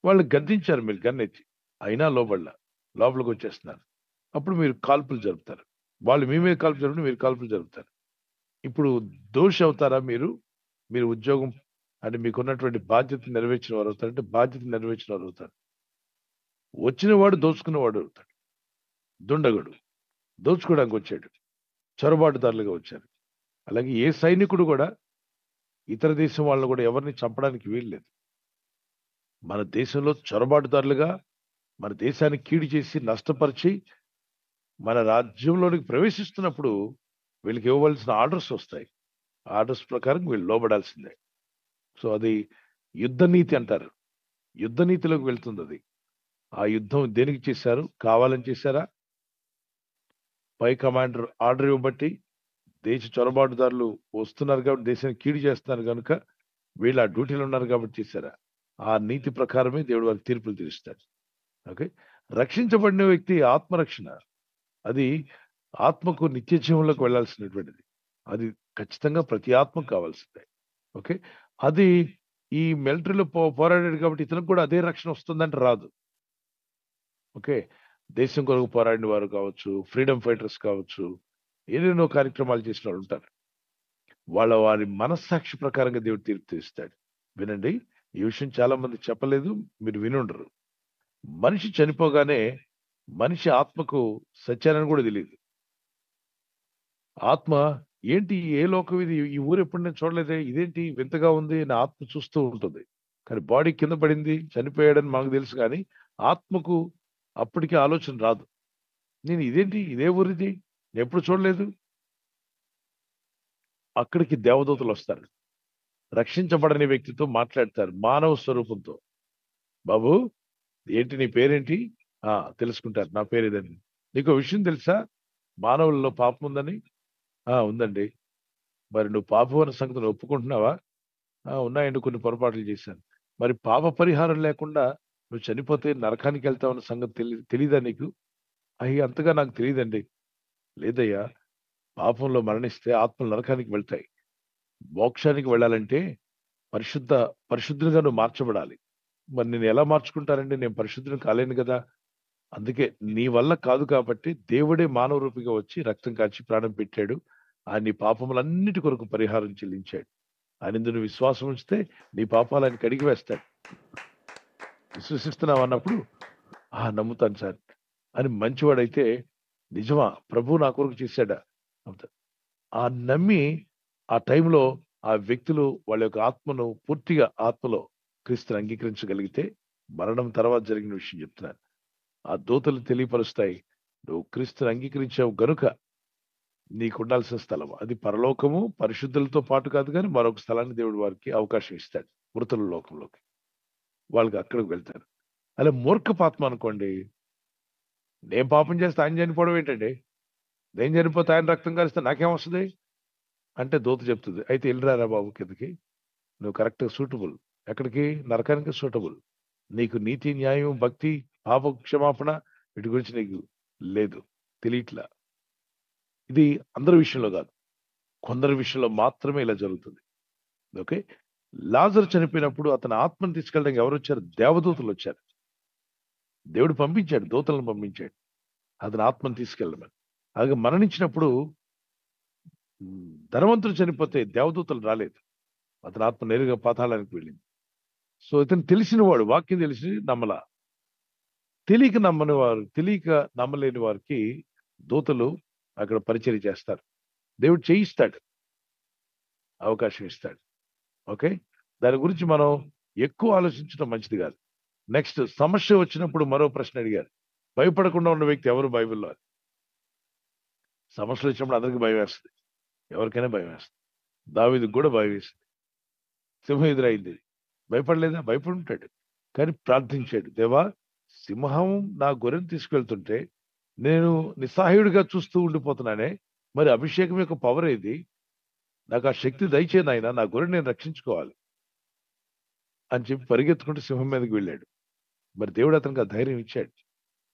వాళ్ళు గద్దించారు మీరు గన్ ఎత్తి, అయినా లోపలికి వచ్చేస్తున్నారు. అప్పుడు మీరు కాల్పులు జరుపుతారు. వాళ్ళు మీ మీద కాల్పు జరుపుతారు, మీరు కాల్పులు జరుపుతారు. ఇప్పుడు దోషి అవుతారా మీరు? మీరు ఉద్యోగం అంటే మీకున్నటువంటి బాధ్యత నెరవేర్చిన వారు అవుతారు, అంటే బాధ్యత నెరవేర్చిన వారు అవుతారు. వచ్చినవాడు దోచుకున్నవాడు అవుతాడు. దుండగుడు దోచుకోవడానికి వచ్చాడు, చొరబాటుదారులుగా వచ్చారు. అలాగే ఏ సైనికుడు కూడా ఇతర దేశం వాళ్ళని కూడా ఎవరిని చంపడానికి వీల్లేదు. మన దేశంలో చొరబాటుదారులుగా మన దేశాన్ని కీడు చేసి నష్టపరిచి మన రాజ్యంలోనికి ప్రవేశిస్తున్నప్పుడు వీళ్ళకి ఇవ్వవలసిన ఆర్డర్స్ వస్తాయి. ఆర్డర్స్ ప్రకారం వీళ్ళు లోబడాల్సిందే. సో అది యుద్ధ నీతి అంటారు. యుద్ధ నీతిలోకి వెళ్తుంది అది. ఆ యుద్ధం దేనికి చేశారు? కావాలని చేశారా? పై కమాండర్ ఆర్డర్ ఇవ్వబట్టి దేశ చొరబాటుదారులు వస్తున్నారు కాబట్టి దేశాన్ని కీడు చేస్తున్నారు కనుక వీళ్ళు ఆ డ్యూటీలో ఉన్నారు కాబట్టి చేశారా? ఆ నీతి ప్రకారమే దేవుడు వారికి తీర్పులు తీరుస్తాడు. ఓకే, రక్షించబడిన వ్యక్తి ఆత్మరక్షణ, అది ఆత్మకు నిత్య జీవంలోకి వెళ్ళాల్సినటువంటిది. అది ఖచ్చితంగా ప్రతి ఆత్మకు కావాల్సిందే. ఓకే, అది ఈ మిలిటరీలో పోరాడాడు కాబట్టి ఇతనికి కూడా అదే రక్షణ వస్తుందంటే రాదు. ఓకే, దేశం కొరకు పోరాడిన వారు కావచ్చు, ఫ్రీడమ్ ఫైటర్స్ కావచ్చు, ఏదైనా కార్యక్రమాలు చేసిన వాళ్ళు ఉంటారు. వారి మనస్సాక్షి ప్రకారంగా దేవుడు తీర్పు తీరుస్తాడు. వినండి, ఈ విషయం చాలా మంది చెప్పలేదు, మీరు వినుండరు. మనిషి చనిపోగానే మనిషి ఆత్మకు సత్యాన్ని కూడా తెలియదు. ఆత్మ ఏంటి, ఏ లోకం ఇది, ఈ ఊరు ఎప్పుడు నేను చూడలేదే, ఇదేంటి వింతగా ఉంది, నా ఆత్మ చూస్తూ ఉంటుంది. కానీ బాడీ కింద పడింది, చనిపోయాడని మాకు తెలుసు, కానీ ఆత్మకు అప్పటికి ఆలోచన రాదు. నేను ఇదేంటి, ఇదే ఊరిది, నేను ఎప్పుడు చూడలేదు. అక్కడికి దేవదూతలు వస్తారు, రక్షించబడని వ్యక్తితో మాట్లాడతారు మానవ స్వరూపంతో. బాబు ఏంటి, నీ పేరేంటి? తెలుసుకుంటారు, నా పేరు ఇదని. నీకు విషయం తెలుసా, మానవుల్లో పాపం ఉందని? ఉందండి. మరి నువ్వు పాపం అన్న సంగతిని ఒప్పుకుంటున్నావా? ఉన్నాయండి, కొన్ని పొరపాట్లు చేశాను. మరి పాప పరిహారం లేకుండా నువ్వు చనిపోతే నరకానికి వెళ్తావన్న సంగతి తెలీదా నీకు? అంతగా నాకు తెలియదండి. లేదయ్యా, పాపంలో మరణిస్తే ఆత్మలు నరకానికి వెళ్తాయి. మోక్షానికి వెళ్ళాలంటే పరిశుద్ధునిగా నువ్వు మార్చబడాలి. మరి నేను ఎలా మార్చుకుంటానండి, నేను పరిశుద్ధుని కాలేను కదా. అందుకే నీ వల్ల కాదు కాబట్టి దేవుడే మానవ రూపిగా వచ్చి రక్తం కాచి ప్రాణం పెట్టాడు. ఆయన నీ పాపములన్నిటి కొరకు పరిహారం చెల్లించాడు. ఆయన నువ్వు విశ్వాసం ఉంచితే నీ పాపాలు ఆయన కడిగి వేస్తాడు. విశ్వసిస్తున్నావు అన్నప్పుడు నమ్ముతాను సార్ అని మంచివాడైతే, నిజమా ప్రభు నా కొరకు చేశాడా, ఆ నమ్మి ఆ టైంలో ఆ వ్యక్తులు వాళ్ళ యొక్క ఆత్మను పూర్తిగా ఆత్మలో క్రీస్తుని అంగీకరించగలిగితే, మరణం తర్వాత జరిగిన విషయం చెప్తున్నాను, ఆ దూతలు తెలియపరుస్తాయి, నువ్వు క్రీస్తుని అంగీకరించావు గనుక నీకు ఉండాల్సిన స్థలం అది పరలోకము. పరిశుద్ధులతో పాటు కాదు, కానీ మరొక స్థలాన్ని దేవుడు వారికి అవకాశం ఇస్తాడు, మృతుల లోకంలోకి. వాళ్ళకి అక్కడికి వెళ్తారు. అలా మూర్ఖపాత్మ అనుకోండి, నేను పాపం చేస్తే ఆయన చనిపోవడం ఏంటండి, నేను చనిపోతే ఆయన రక్తం కలిస్తే నాకేమొస్తుంది అంటే దూత చెప్తుంది, అయితే వెళ్ళిరారా బాబు కిందకి, నువ్వు కరెక్ట్గా సూటబుల్, ఎక్కడికి, నరకానికి సూటబుల్. నీకు నీతి, న్యాయం, భక్తి, పాప క్షమాపణ వీటి గురించి నీకు లేదు, తెలియట్లా. ఇది అందరి విషయంలో కాదు, కొందరి విషయంలో మాత్రమే ఇలా జరుగుతుంది. ఓకే, లాజరు చనిపోయినప్పుడు అతని ఆత్మను తీసుకెళ్ళడానికి ఎవరు వచ్చారు? దేవదూతలు వచ్చారు. దేవుడు పంపించాడు, దూతలను పంపించాడు అతని ఆత్మను తీసుకెళ్ళమని. అలాగే మరణించినప్పుడు ధనవంతుడు చనిపోతే దేవదూతలు రాలేదు, అతని ఆత్మ నేరుగా పాతాళానికి వెళ్ళింది. సో ఇతను తెలిసిన వాడు, వాక్యం తెలిసి నమ్మలా. తెలియక నమ్మలేని వారికి దూతలు అక్కడ పరిచర్య చేస్తారు. దేవుడు చేయిస్తాడు, అవకాశం ఇస్తాడు. ఓకే, దాని గురించి మనం ఎక్కువ ఆలోచించడం మంచిది కాదు. నెక్స్ట్, సమస్య వచ్చినప్పుడు మరో ప్రశ్న అడిగారు, భయపడకుండా ఉన్న వ్యక్తి ఎవరు బైబిల్లో? సమస్యలు వచ్చినప్పుడు అందరికీ భయం వేస్తుంది, ఎవరికైనా భయం వేస్తుంది. దావీదుకు కూడా భయం వేస్తుంది, సింహం ఎదురైంది, భయపడలేదా? భయపడి ఉంటాడు, కానీ ప్రార్థించాడు, దేవా సింహం నా గొర్రెను తీసుకెళ్తుంటే నేను నిస్సహాయుడిగా చూస్తూ ఉండిపోతున్నానే, మరి అభిషేకం యొక్క పవర్ ఏది, నాకు ఆ శక్తి దయచేయను ఆయన, నా గొర్రెని నేను రక్షించుకోవాలి అని చెప్పి పరిగెత్తుకుంటూ సింహం మీదకి వెళ్ళాడు. మరి దేవుడు అతనికి ఆ ధైర్యం ఇచ్చాడు.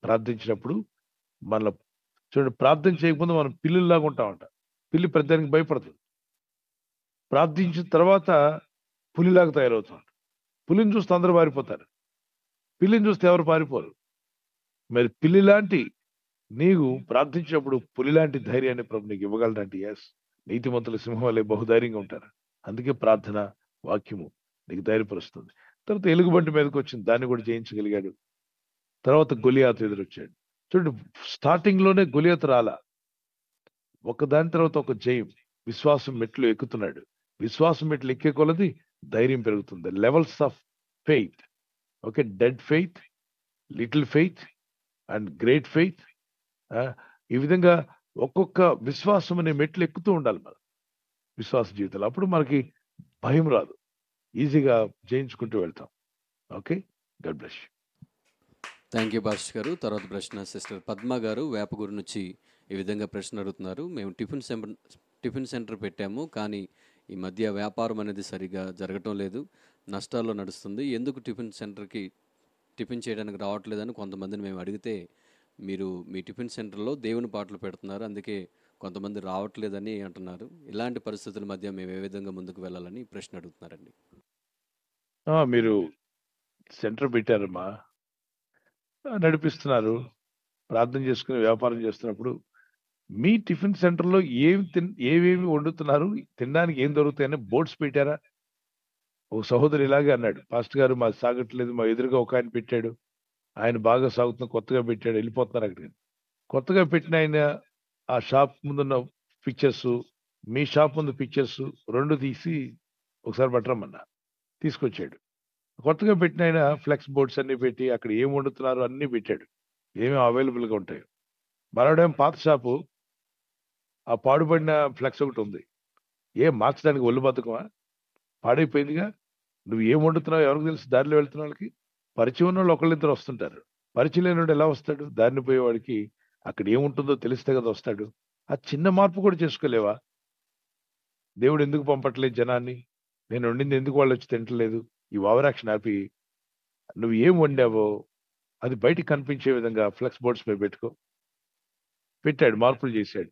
ప్రార్థించినప్పుడు మన చూడండి, ప్రార్థన చేయకముందు మనం పిల్లిలాగా ఉంటామంట. పిల్లి పెద్దానికి భయపడుతుంది, ప్రార్థించిన తర్వాత పులిలాగా తయారవుతాం. పులిని చూస్తే అందరూ పారిపోతారు, పిల్లిని చూస్తే ఎవరు పారిపోరు. మరి పిల్లి లాంటి నీవు ప్రార్థించినప్పుడు పులిలాంటి ధైర్యాన్ని ప్రభు నీకు ఇవ్వగలడంటే ఎస్, నీతిమంతుల సింహం వల్లే బహుధైర్యంగా ఉంటారు. అందుకే ప్రార్థన, వాక్యము నీకు ధైర్యపరుస్తుంది. తర్వాత ఎలుగుబంటి మీదకి వచ్చింది, దాన్ని కూడా జయించగలిగాడు. తర్వాత గొలియాతు ఎదురొచ్చాడు. చూడండి, స్టార్టింగ్ లోనే గొలియాతు రాలా, ఒకదాని తర్వాత ఒక జయం. విశ్వాసం మెట్లు ఎక్కుతున్నాడు, విశ్వాసం మెట్లు ఎక్కే కొలది ధైర్యం పెరుగుతుంది. Levels of faith. Okay, dead faith, little faith and great faith. ఈ విధంగా ఒక్కొక్క విశ్వాసం అనే మెట్లు ఎక్కుతూ ఉండాలి మనం. విశ్వాస జీవితంలో. అప్పుడు మనకి భయం రాదు, ఈజీగా జయించుకుంటూ వెళ్తాం. Okay, God bless you. Thank you pastor గారు. తర్వాత ప్రశ్న సిస్టర్ పద్మ గారు వేపగూరు నుంచి ఈ విధంగా ప్రశ్న అడుగుతున్నారు. మేము టిఫిన్ సెంటర్ పెట్టాము, కానీ ఈ మధ్య వ్యాపారం అనేది సరిగా జరగటం లేదు, నష్టాల్లో నడుస్తుంది. ఎందుకు టిఫిన్ చేయడానికి రావట్లేదని కొంతమందిని మేము అడిగితే, మీరు మీ టిఫిన్ సెంటర్లో దేవుని పాటలు పెడుతున్నారు, అందుకే కొంతమంది రావట్లేదని అంటున్నారు. ఇలాంటి పరిస్థితుల మధ్య మేము ఏ విధంగా ముందుకు వెళ్ళాలని ప్రశ్న అడుగుతున్నారండి. మీరు సెంటర్ పెట్టారమ్మా, నడిపిస్తున్నారు, ప్రార్థన చేసుకుని వ్యాపారం చేస్తున్నప్పుడు మీ టిఫిన్ సెంటర్లో ఏవేమి వండుతున్నారు, తినడానికి ఏం దొరుకుతాయని బోర్డ్స్ పెట్టారా? ఓ సహోదరు ఇలాగే అన్నాడు, పాస్టర్ గారు మాది సాగట్లేదు, మా ఎదురుగా ఒక ఆయన పెట్టాడు, ఆయన బాగా సాగుతున్న, కొత్తగా పెట్టాడు, వెళ్ళిపోతున్నారు అక్కడికి. కొత్తగా పెట్టిన ఆయన ఆ షాప్ ముందున్న పిక్చర్స్, మీ షాప్ ముందు పిక్చర్స్ 2 తీసి ఒకసారి పట్టరమ్మన్నా, తీసుకొచ్చాడు. కొత్తగా పెట్టిన ఆయన ఫ్లెక్స్ బోర్డ్స్ అన్ని పెట్టి అక్కడ ఏం వండుతున్నారు అన్ని పెట్టాడు, ఏమేమి అవైలబుల్గా ఉంటాయో. మరోడేం పాత షాపు, ఆ పాడుపడిన ఫ్లెక్స్ ఒకటి ఉంది, ఏం మార్చడానికి ఒళ్ళు బతుకమా? పాడైపోయిందిగా. నువ్వు ఏం వండుతున్నావు ఎవరికి తెలుసు? దారిలో వెళ్తున్న వాళ్ళకి పరిచయం ఉన్న వాళ్ళు ఒకళ్ళిద్దరు వస్తుంటారు, పరిచయం లేనివాడు ఎలా వస్తాడు? దారిని పోయేవాడికి అక్కడ ఏముంటుందో తెలిస్తే కదా వస్తాడు. ఆ చిన్న మార్పు కూడా చేసుకోలేవా? దేవుడు ఎందుకు పంపట్లేదు జనాన్ని, నేను వండింది ఎందుకు వాళ్ళు వచ్చి తింటలేదు? ఈ ఓవరాక్షన్ ఆపి నువ్వు ఏం వండావో అది బయటికి కనిపించే విధంగా ఫ్లెక్స్ బోర్డ్స్ మీద పెట్టాడు, మార్పులు చేశాడు.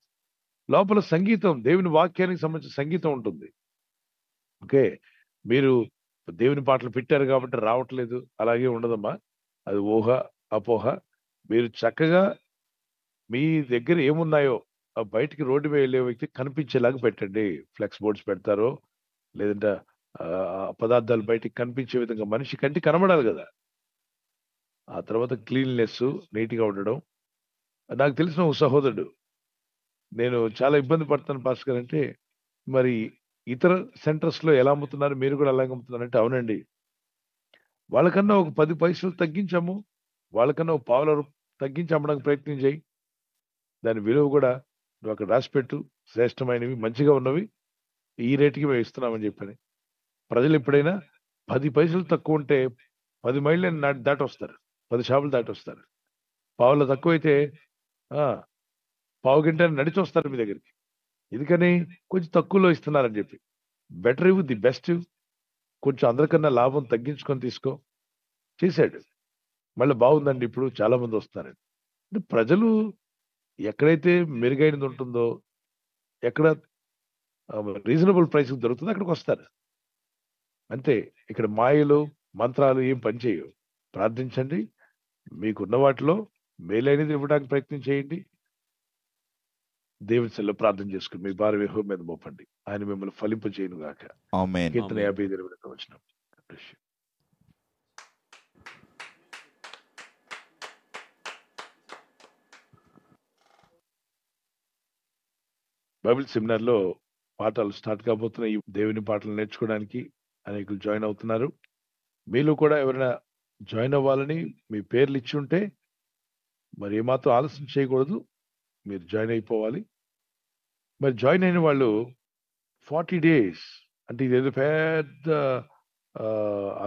లోపల సంగీతం, దేవుని వాక్యానికి సంబంధించిన సంగీతం ఉంటుంది. ఓకే, మీరు దేవుని పాటలు పెట్టారు కాబట్టి రావట్లేదు, అలాగే ఉండదమ్మా. అది ఊహ, అపోహ. మీరు చక్కగా మీ దగ్గర ఏమున్నాయో ఆ బయటికి రోడ్డు మీద వెళ్ళే వ్యక్తి కనిపించేలాగా పెట్టండి. ఫ్లెక్స్ బోర్డ్స్ పెడతారో లేదంటే పదార్థాలు బయటికి కనిపించే విధంగా, మనిషి కంటికి కనబడాలి కదా. ఆ తర్వాత క్లీన్‌నెస్, నీట్‌గా ఉండడం. నాకు తెలిసిన ఒక సహోదరుడు, నేను చాలా ఇబ్బంది పడతాను పాస్టర్ గారు అంటే, మరి ఇతర సెంటర్స్‌లో ఎలా అమ్ముతున్నారు, మీరు కూడా అలాగే అమ్ముతున్నారంటే, అవునండి. వాళ్ళకన్నా ఒక 10 పైసలు తగ్గించాము, వాళ్ళకన్నా ఒక పావుల తగ్గించి అమ్మడానికి ప్రయత్నం చేయి. దాని విలువ కూడా నువ్వు అక్కడ రాసిపెట్టు, శ్రేష్టమైనవి, మంచిగా ఉన్నవి ఈ రేటుకి మేము ఇస్తున్నామని చెప్పని. ప్రజలు ఎప్పుడైనా 10 పైసలు తక్కువ ఉంటే 10 మైళ్ళని దాటి వస్తారు, 10 షాపులు దాటి వస్తారు. పావుల తక్కువైతే పావు గంట నడిచి వస్తారు మీ దగ్గరికి. ఎందుకని? కొంచెం తక్కువలో ఇస్తున్నారని చెప్పి. బెటర్ ఇవ్వు, ది బెస్ట్, కొంచెం అందరికన్నా లాభం తగ్గించుకొని తీసుకో. చేశాడు. మళ్ళీ బాగుందండి, ఇప్పుడు చాలా మంది వస్తున్నారండి. అంటే ప్రజలు ఎక్కడైతే మెరుగైనది ఉంటుందో, ఎక్కడ రీజనబుల్ ప్రైస్కి దొరుకుతుందో అక్కడికి వస్తారు అంతే. ఇక్కడ మాయలు మంత్రాలు ఏం పనిచేయవు. ప్రార్థించండి, మీకున్న వాటిలో మేలైనది ఇవ్వడానికి ప్రయత్నం చేయండి. దేవుని సన్నిధిలో ప్రార్థన చేసుకుని మీ భారం యెహోవా మీద మోపండి, ఆయన మిమ్మల్ని ఫలింప చేయను గాక. ఆమేన్. కీర్తన 55 వచనం. బైబిల్ సెమినార్లో పాఠాలు స్టార్ట్ కాబోతున్నాయి. దేవుని పాటలు నేర్చుకోవడానికి అనేకులు జాయిన్ అవుతున్నారు. మీలో కూడా ఎవరైనా జాయిన్ అవ్వాలని మీ పేర్లు ఇచ్చి ఉంటే మరి ఏమాత్రం ఆలస్యం చేయకూడదు, మీరు జాయిన్ అయిపోవాలి. మరి జాయిన్ అయిన వాళ్ళు 40 days అంటే ఇదేదో పెద్ద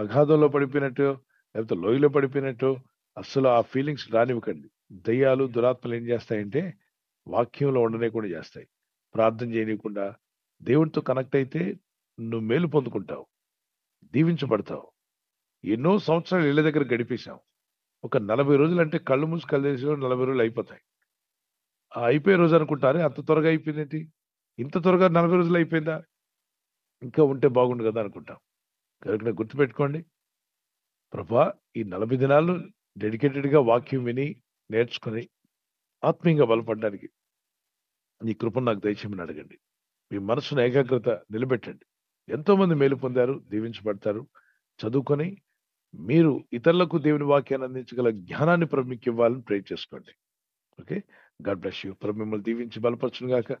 అగాధంలో పడిపోయినట్టు లేకపోతే లోయలో పడిపోయినట్టు అస్సలు ఆ ఫీలింగ్స్ రానివ్వకండి. దయ్యాలు దురాత్మలు ఏం చేస్తాయంటే వాక్యంలో ఉండనే కూడా చేస్తాయి. ప్రార్థన చేయనీయకుండా దేవునితో కనెక్ట్ అయితే నువ్వు మేలు పొందుకుంటావు, దీవించబడతావు. ఎన్నో సంవత్సరాలు ఇళ్ళ దగ్గర గడిపేశాం. ఒక 40 రోజులు అంటే కళ్ళు మూసి కళ్ళు తెరిచి 40 రోజులు అయిపోతాయి. ఆ అయిపోయే రోజు అనుకుంటారే, అంత త్వరగా అయిపోయిందేంటి, ఇంత త్వరగా 40 రోజులు అయిపోయిందా, ఇంకా ఉంటే బాగుండు కదా అనుకుంటాం. కనుక గుర్తుపెట్టుకోండి, ప్రభా ఈ 40 దినాలు డెడికేటెడ్గా వాక్యం విని నేర్చుకుని ఆత్మీయంగా బలపడడానికి నీ కృపను నాకు దయచేయమని అడగండి. మీ మనసును ఏకాగ్రత నిలబెట్టండి. ఎంతో మంది మేలు పొందారు, దీవించబడతారు. చదువుకొని మీరు ఇతరులకు దేవుని వాక్యాన్ని అందించగల జ్ఞానాన్ని ప్రభు మీకు ఇవ్వాలని ప్రే చేసుకోండి. Okay, God bless you. ప్రభు మిమ్మల్ని దీవించి బలపరచును గాక.